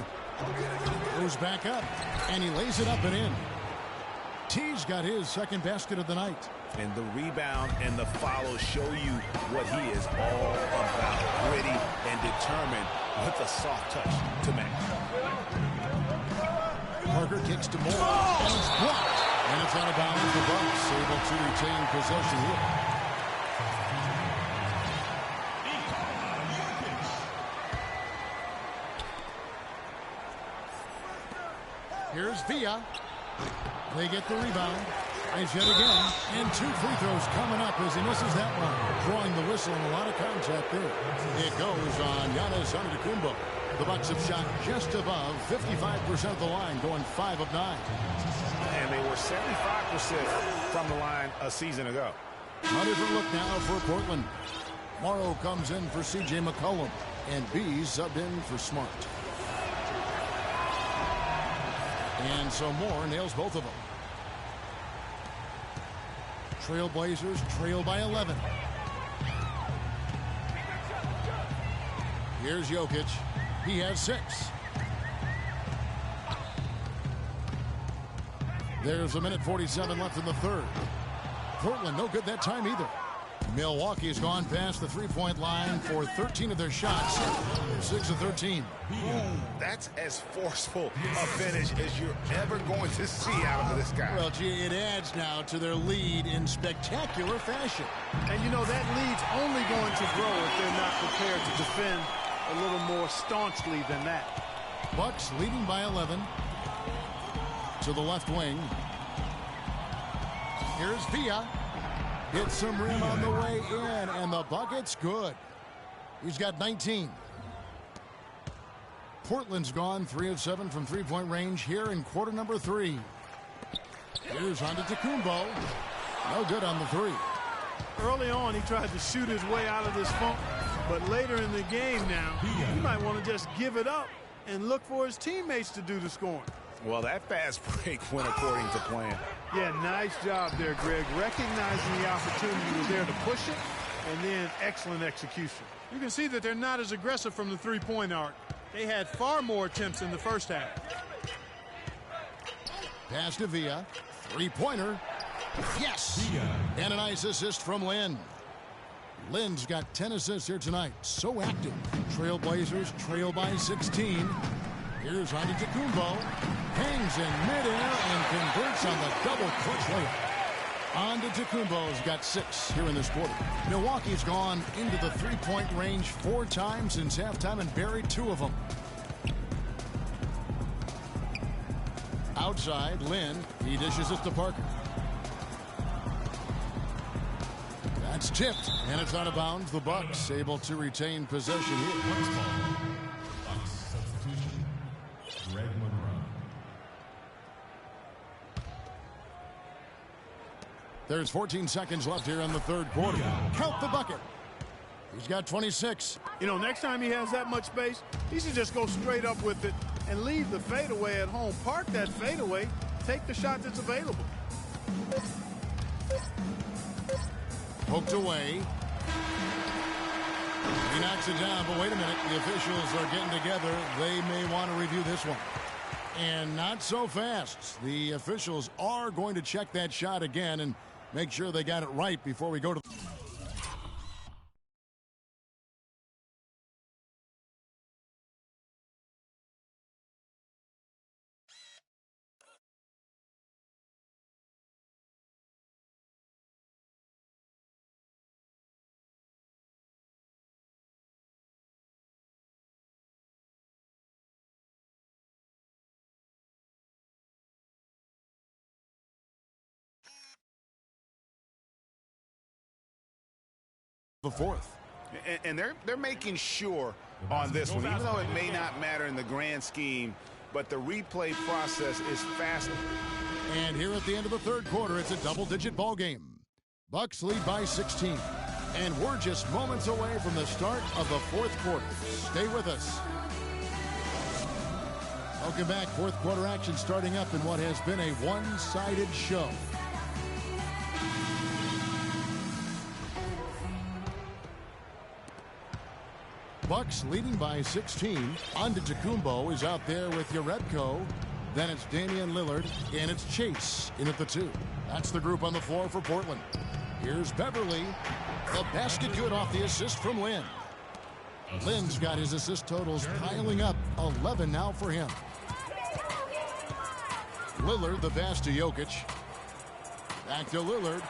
Goes back up, and he lays it up and in. T's got his second basket of the night. And the rebound and the follow show you what he is all about. Gritty and determined with a soft touch to make. Parker kicks to Moore. And it's blocked. And it's out of bounds. The Bucks able to retain possession here. Here's Villa. They get the rebound. Nice yet again. And 2 free throws coming up as he misses that one. Drawing the whistle and a lot of contact there. It goes on Giannis Antetokounmpo. The Bucks have shot just above 55% of the line, going 5 of 9. And they were 75% from the line a season ago. A different look now for Portland. Morrow comes in for C.J. McCollum. And B subbed in for Smart. And so Moore nails both of them. Trailblazers trail by 11. Here's Jokic. He has 6. There's 1:47 left in the third. Portland no good that time either. Milwaukee's gone past the three-point line for 13 of their shots. 6 of 13. That's as forceful a finish as you're ever going to see out of this guy. Well, gee, it adds now to their lead in spectacular fashion. And you know that lead's only going to grow if they're not prepared to defend a little more staunchly than that. Bucks leading by 11. To the left wing. Here's Villa. Hits some rim on the way in, and the bucket's good. He's got 19. Portland's gone 3 of 7 from three-point range here in quarter number 3. Here's Antetokounmpo. No good on the 3. Early on, he tried to shoot his way out of this funk, but later in the game now, he might want to just give it up and look for his teammates to do the scoring. Well, that fast break went according to plan. Yeah, nice job there, Greg. Recognizing the opportunity was there to push it, and then excellent execution. You can see that they're not as aggressive from the three-point arc. They had far more attempts in the first half. Pass to Villa. Three-pointer. Yes! And a nice assist from Lynn. Lynn's got 10 assists here tonight. So active. Trailblazers trail by 16. Here's Antetokounmpo. hangs in midair and converts on the double clutch layup. Antetokounmpo's got 6 here in this quarter. Milwaukee's gone into the three-point range 4 times since halftime and buried 2 of them. Outside, Lynn. He dishes it to Parker. That's tipped, and it's out of bounds. The Bucks able to retain possession here. Bucks substitution. Greg Monroe. There's 14 seconds left here in the third quarter. Count the bucket. He's got 26. You know, next time he has that much space, he should just go straight up with it and leave the fadeaway at home. Park that fadeaway. Take the shot that's available. Poked away. He knocks it down, but wait a minute. The officials are getting together. They may want to review this one. And not so fast. The officials are going to check that shot again and make sure they got it right before we go to the fourth. And they're making sure on this one, even though it may not matter in the grand scheme, but the replay process is faster. And here at the end of the third quarter, it's a double-digit ball game. Bucks lead by 16. And we're just moments away from the start of the fourth quarter. Stay with us. Welcome back. Fourth quarter action starting up in what has been a one-sided show. Bucks leading by 16. Antetokounmpo is out there with Jerebko. Then it's Damian Lillard, and it's Chase in at the 2. That's the group on the floor for Portland. Here's Beverly. The basket good off the assist from Lynn. Lynn's got his assist totals piling up. 11 now for him. Lillard, the pass to Jokic. Back to Lillard.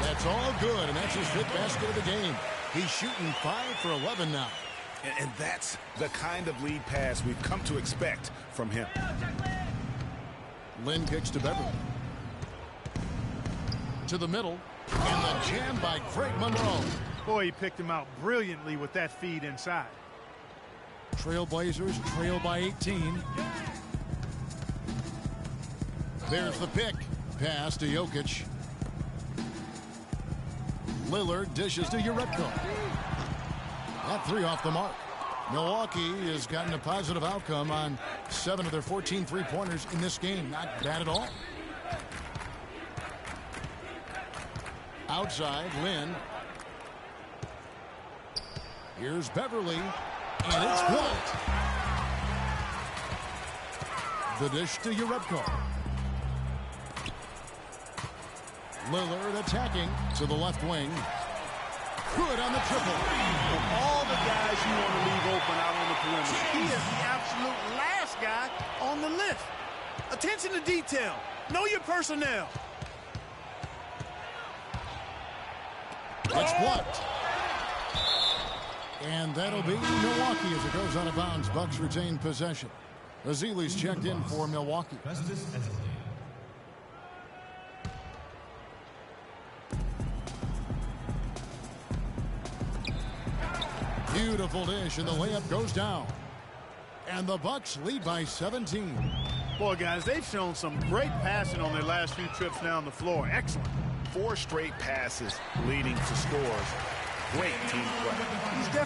That's all good, and that's his 5th basket of the game. He's shooting 5 for 11 now. And that's the kind of lead pass we've come to expect from him. Lynn kicks to Beverly. To the middle. And the jam by Greg Monroe. Boy, he picked him out brilliantly with that feed inside. Trailblazers trail by 18. There's the pick. Pass to Jokic. Lillard dishes to Jerebko. That 3 off the mark. Milwaukee has gotten a positive outcome on 7 of their 14 three-pointers in this game. Not bad at all. Outside, Lynn. Here's Beverly. And it's blocked. The dish to Jerebko. Lillard attacking to the left wing. Good on the triple. Of all the guys you want to leave open out on the perimeter, he is the absolute last guy on the list. Attention to detail. Know your personnel. It's blocked. And that'll be Milwaukee as it goes out of bounds. Bucks retain possession. Azili's checked in for Milwaukee. Beautiful dish, and the layup goes down. And the Bucks lead by 17. Boy, guys, they've shown some great passing on their last few trips down the floor. Excellent. 4 straight passes leading to scores. Great team play.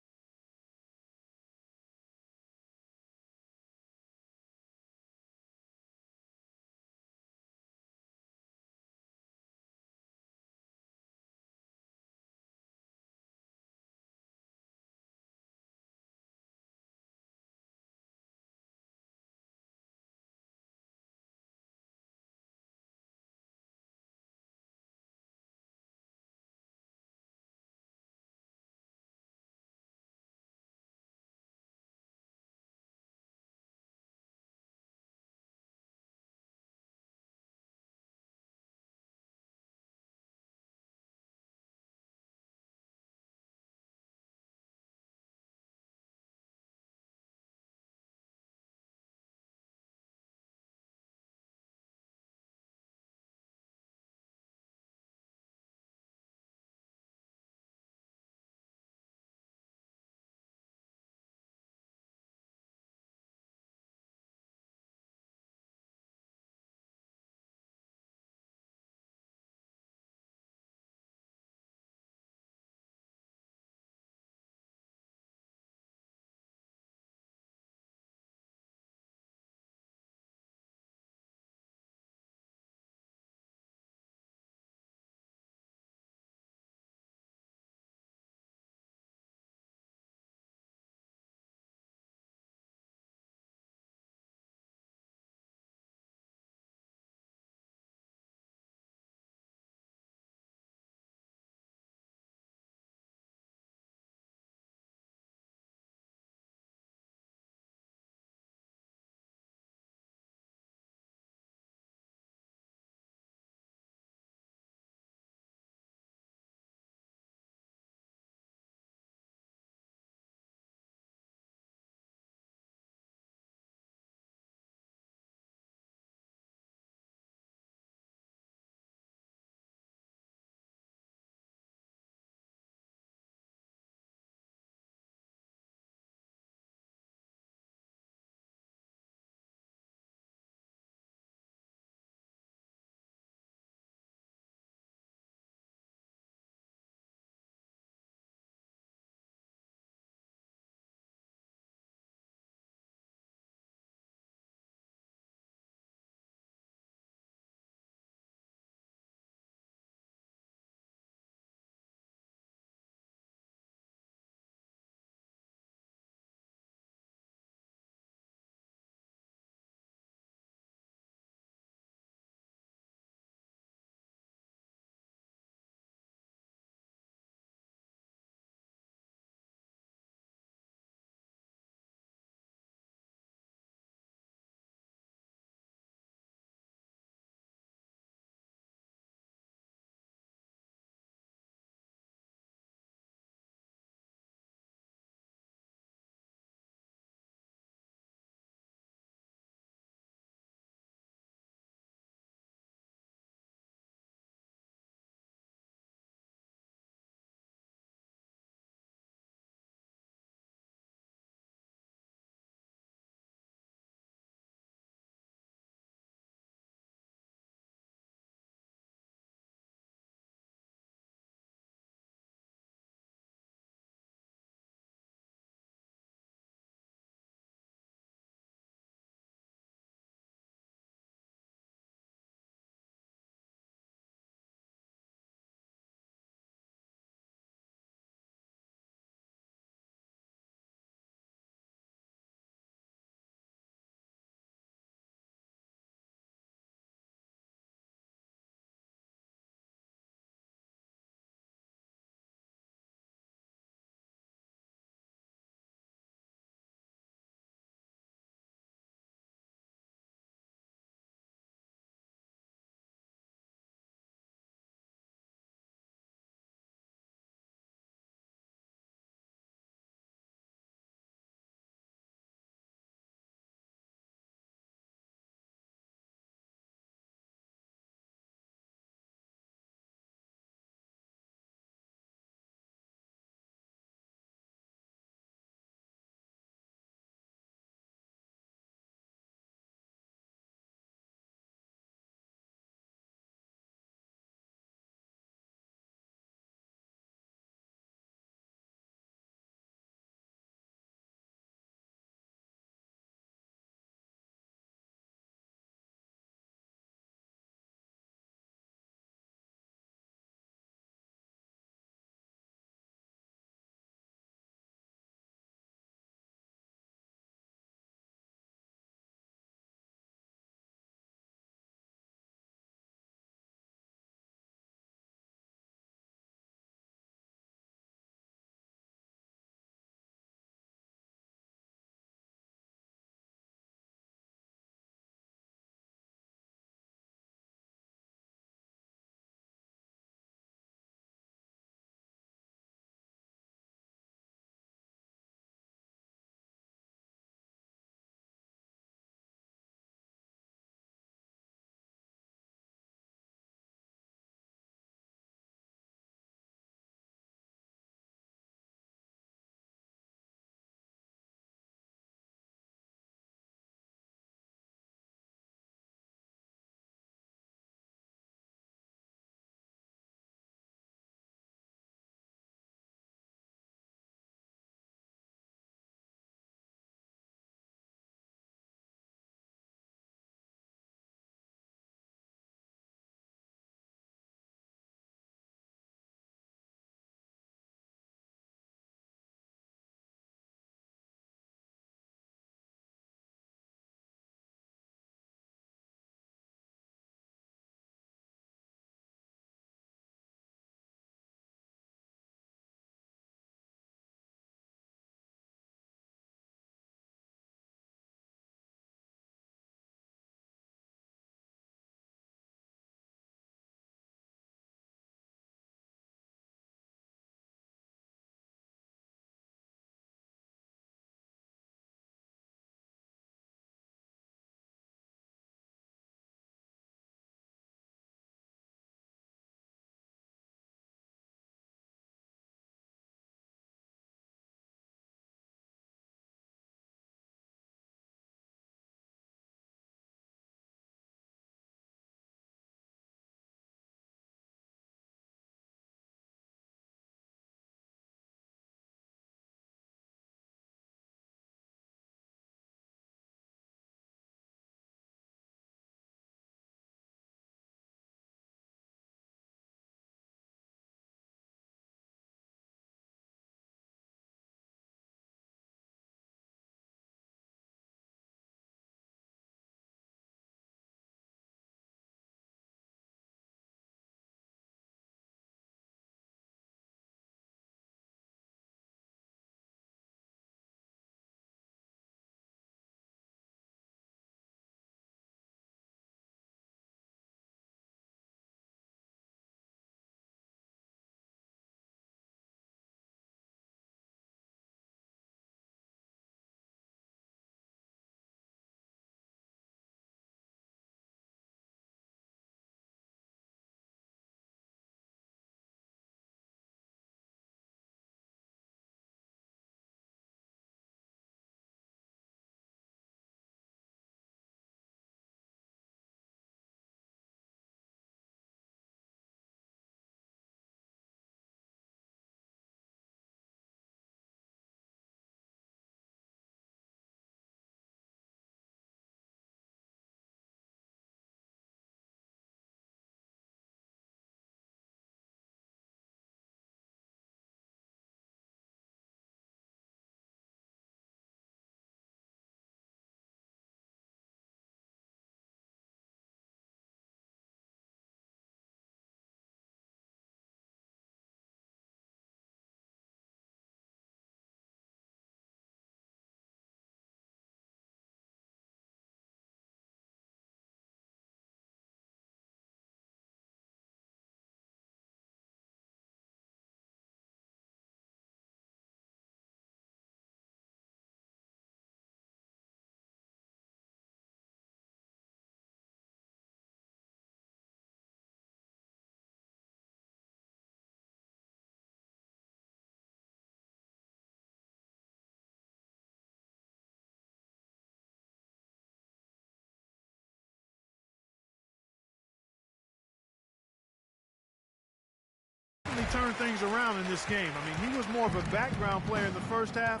turned things around in this game. I mean, he was more of a background player in the first half.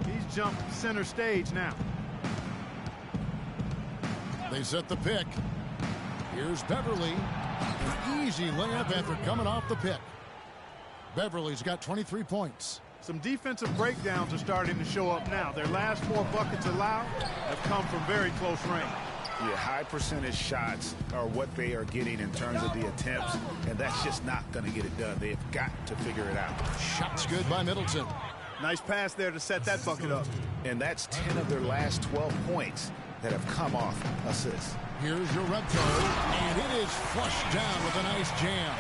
He's jumped center stage now. They set the pick. Here's Beverly. An easy layup after coming off the pick. Beverly's got 23 points. Some defensive breakdowns are starting to show up now. Their last 4 buckets allowed have come from very close range. Yeah, high percentage shots are what they are getting in terms of the attempts, and that's just not going to get it done. They've got to figure it out. Shots good by Middleton. Nice pass there to set that bucket up. And that's 10 of their last 12 points that have come off assists. Here's your Rebko, and it is flushed down with a nice jam.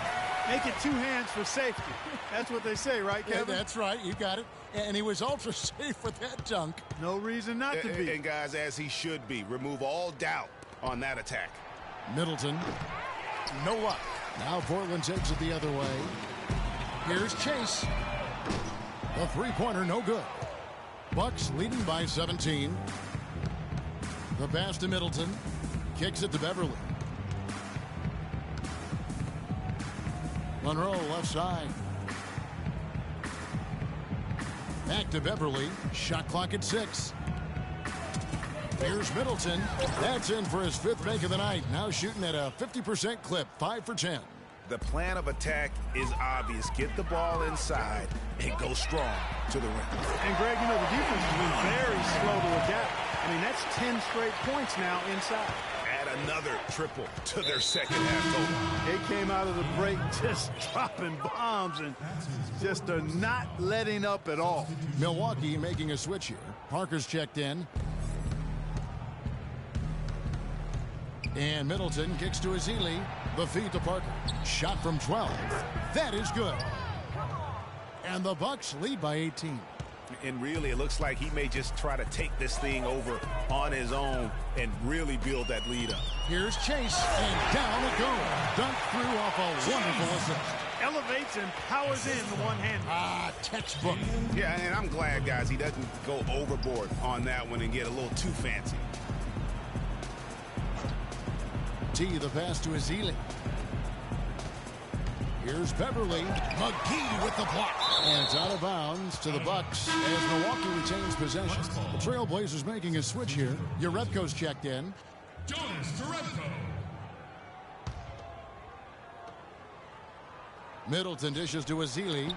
Make it 2 hands for safety. That's what they say, right, Kevin? Yeah, that's right. You got it. And he was ultra safe with that dunk. No reason not to be. And guys, as he should be, remove all doubt on that attack. Middleton. No luck. Now Portland takes it the other way. Here's Chase. The three-pointer, no good. Bucks leading by 17. The pass to Middleton. Kicks it to Beverly. Monroe left side. Back to Beverly. Shot clock at 6. Here's Middleton. That's in for his 5th make of the night. Now shooting at a 50% clip. 5 for 10. The plan of attack is obvious. Get the ball inside and go strong to the rim. And Greg, you know, the defense has been very slow to adapt. I mean, that's 10 straight points now inside. Add another triple to their second half total. They came out of the break just dropping bombs and just are not letting up at all. Milwaukee making a switch here. Parker's checked in. And Middleton kicks to Ezeli. The feed to Parker. Shot from 12. That is good. And the Bucks lead by 18. And really, it looks like he may just try to take this thing over on his own and really build that lead up. Here's Chase, and down it goes. Dunk through off a wonderful assist. Elevates and powers in the one-hand. Textbook. Yeah, and I'm glad, guys, he doesn't go overboard on that one and get a little too fancy. T, the pass to Ezeli. Here's Beverly. McGee with the block. And it's out of bounds to the Bucks as Milwaukee retains possession. The Trailblazers making a switch here. Jerebko's checked in. Jonas Jerebko. Middleton dishes to Ezeli.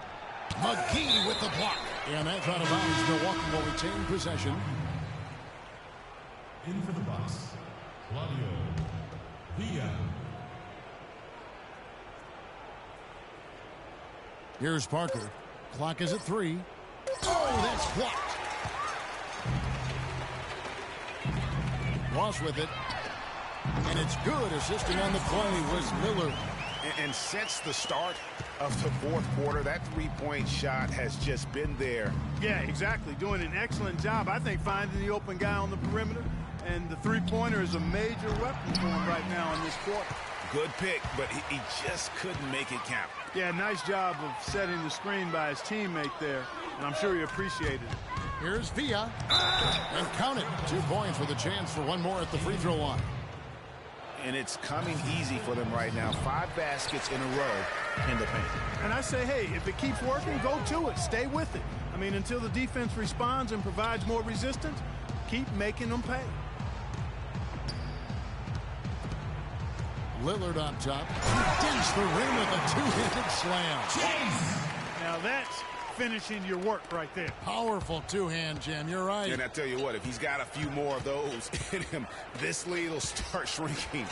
McGee with the block. And that's out of bounds. Milwaukee will retain possession. In for the Bucks, Claudio Villa. Here's Parker. Clock is at 3. Oh, that's blocked. Ross with it. And it's good. Assisting on the play was Miller. And since the start of the 4th quarter, that three-point shot has just been there. Yeah, exactly. Doing an excellent job, I think, finding the open guy on the perimeter. And the three-pointer is a major weapon for him right now in this quarter. Good pick, but he just couldn't make it count. Yeah, nice job of setting the screen by his teammate there, and I'm sure he appreciated it. Here's Villa. And count it. 2 points with a chance for one more at the free throw line. And it's coming easy for them right now. 5 baskets in a row in the paint. And I say, hey, if it keeps working, go to it. Stay with it. I mean, until the defense responds and provides more resistance, keep making them pay. Lillard on top. He dents the rim with a 2-handed slam. Now that's finishing your work right there. Powerful 2-hand jam. You're right. And I tell you what, if he's got a few more of those in him, this lead will start shrinking.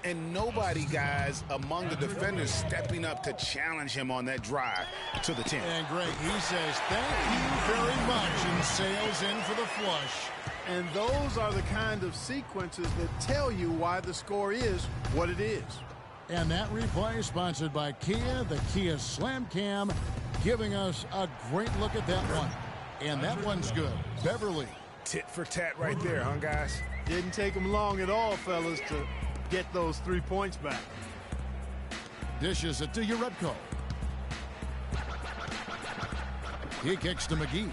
And nobody, guys, among the defenders stepping up to challenge him on that drive to the 10. And Greg, he says, thank you very much, and sails in for the flush. And those are the kind of sequences that tell you why the score is what it is. And that replay sponsored by Kia, the Kia Slam Cam, giving us a great look at that one. And that one's good. Beverly. Tit for tat right there, huh, guys? Didn't take them long at all, fellas, to get those 3 points back. Dishes it to Jerebko. He kicks to McGee.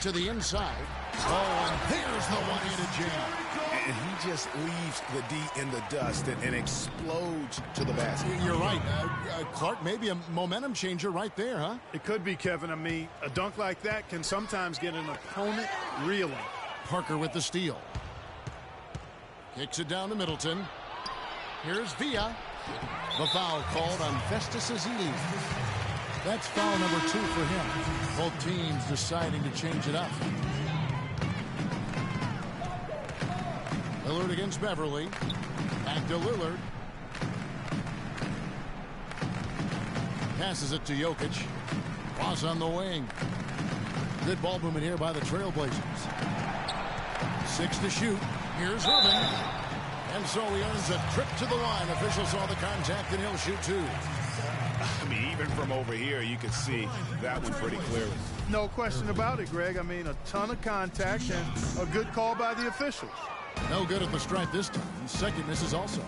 To the inside. Oh, and there's the one-handed jam. and he just leaves the D in the dust and explodes to the basket. You're right. Clark, maybe a momentum changer right there, huh? It could be, Kevin. I mean, a dunk like that can sometimes get an opponent reeling. Parker with the steal. Kicks it down to Middleton. Here's Villa. The foul called on Festus Ezeli. That's foul number 2 for him. Both teams deciding to change it up. Lillard against Beverly. Back to Lillard. Passes it to Jokic. Cross on the wing. Good ball movement here by the Trailblazers. 6 to shoot. Here's Irving. And so he earns a trip to the line. Official saw the contact and he'll shoot 2. I mean, even from over here, you can see that one pretty clearly. No question about it, Greg. I mean, a ton of contact and a good call by the officials. No good at the stripe this time. Second misses also.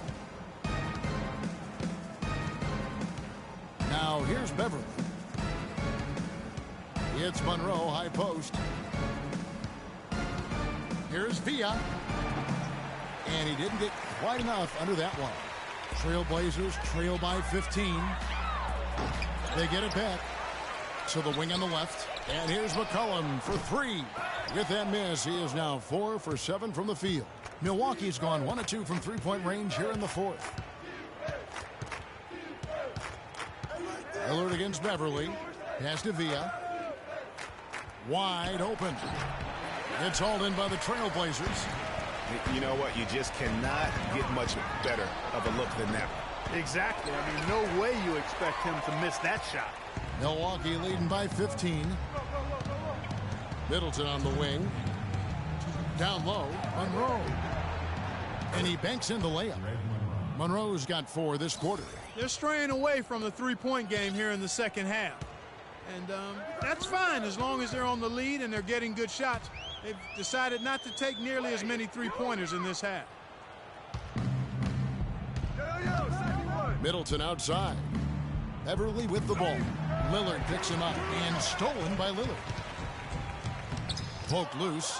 Now here's Beverly. It's Monroe, high post. Here's Villa. And he didn't get quite enough under that one. Trailblazers trail by 15. They get it back to the wing on the left. And here's McCollum for 3. With that miss, he is now 4 for 7 from the field. Milwaukee's gone 1 of 2 from three-point range here in the 4th. Lillard against Beverly. Pass to Villa. Wide open. It's hauled in by the Trailblazers. You know what? You just cannot get much better of a look than that. Exactly. I mean, no way you expect him to miss that shot. Milwaukee leading by 15. Middleton on the wing. Down low, Monroe. And he banks in the layup. Monroe's got 4 this quarter. They're straying away from the three-point game here in the second half. And that's fine as long as they're on the lead and they're getting good shots. They've decided not to take nearly as many three-pointers in this half. Middleton outside. Beverly with the ball. Lillard picks him up and stolen by Lillard. Poked loose.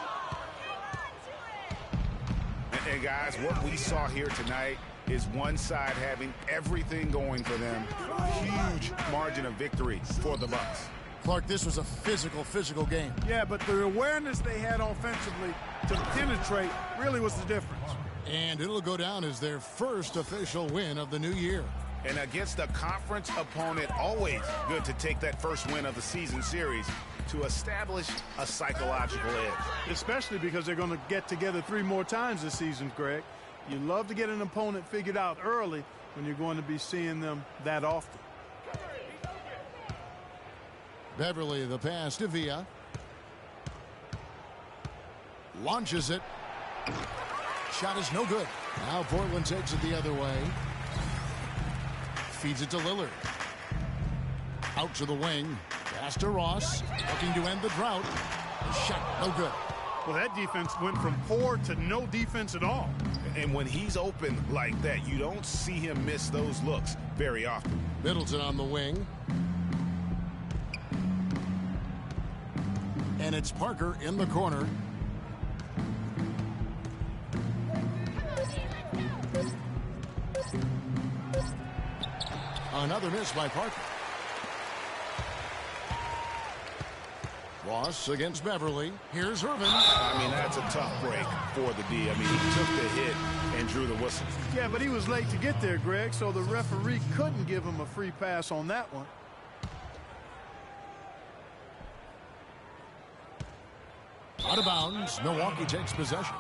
And guys, what we saw here tonight is one side having everything going for them. Huge margin of victory for the Bucks. Clark, this was a physical game. Yeah, but the awareness they had offensively to penetrate really was the difference. And it'll go down as their first official win of the new year. And against a conference opponent, always good to take that first win of the season series to establish a psychological edge. Especially because they're going to get together 3 more times this season, Greg. You love to get an opponent figured out early when you're going to be seeing them that often. Beverly, the pass to Villa. Launches it. Shot is no good. Now Portland takes it the other way. Feeds it to Lillard. Out to the wing. Pass to Ross. Looking to end the drought. The shot, no good. Well, that defense went from poor to no defense at all. And when he's open like that, you don't see him miss those looks very often. Middleton on the wing. And it's Parker in the corner. Another miss by Parker. Ross against Beverly. Here's Irvin. I mean, that's a tough break for the D. I mean, he took the hit and drew the whistle. Yeah, but he was late to get there, Greg, so the referee couldn't give him a free pass on that one. Out of bounds. Milwaukee takes possession.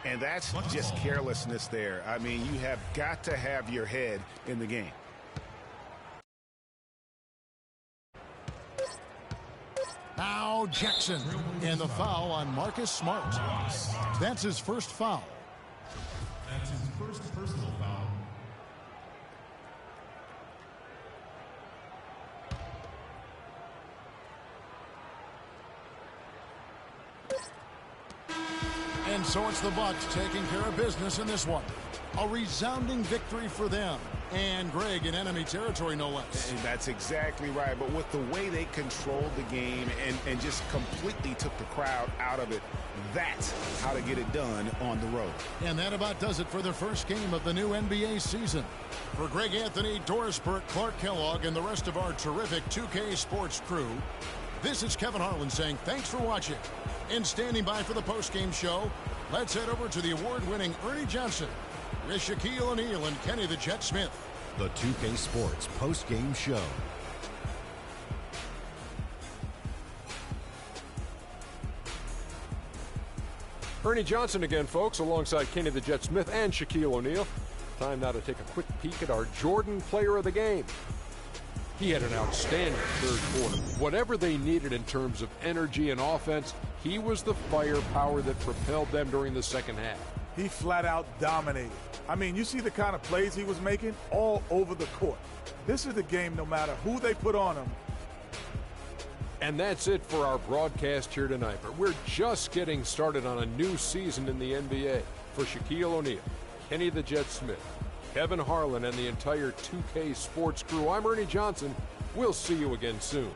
And that's just carelessness there. I mean, you have got to have your head in the game. Now Jackson. And the foul on Marcus Smart. That's his first foul. That's his first personal foul. And so it's the Bucks taking care of business in this one. A resounding victory for them. And Greg, in enemy territory, no less. And that's exactly right. But with the way they controlled the game and just completely took the crowd out of it, that's how to get it done on the road. And that about does it for the first game of the new NBA season. For Greg Anthony, Doris Burke, Clark Kellogg, and the rest of our terrific 2K Sports crew, this is Kevin Harlan saying thanks for watching. And standing by for the postgame show, let's head over to the award-winning Ernie Johnson with Shaquille O'Neal and Kenny the Jet Smith. The 2K Sports postgame show. Ernie Johnson again, folks, alongside Kenny the Jet Smith and Shaquille O'Neal. Time now to take a quick peek at our Jordan player of the game. He had an outstanding third quarter. Whatever they needed in terms of energy and offense, he was the firepower that propelled them during the second half. He flat out dominated. I mean, you see the kind of plays he was making all over the court. This is the game no matter who they put on him. And that's it for our broadcast here tonight. But we're just getting started on a new season in the NBA. For Shaquille O'Neal, Kenny the Jet Smith, Kevin Harlan, and the entire 2K Sports crew, I'm Ernie Johnson. We'll see you again soon.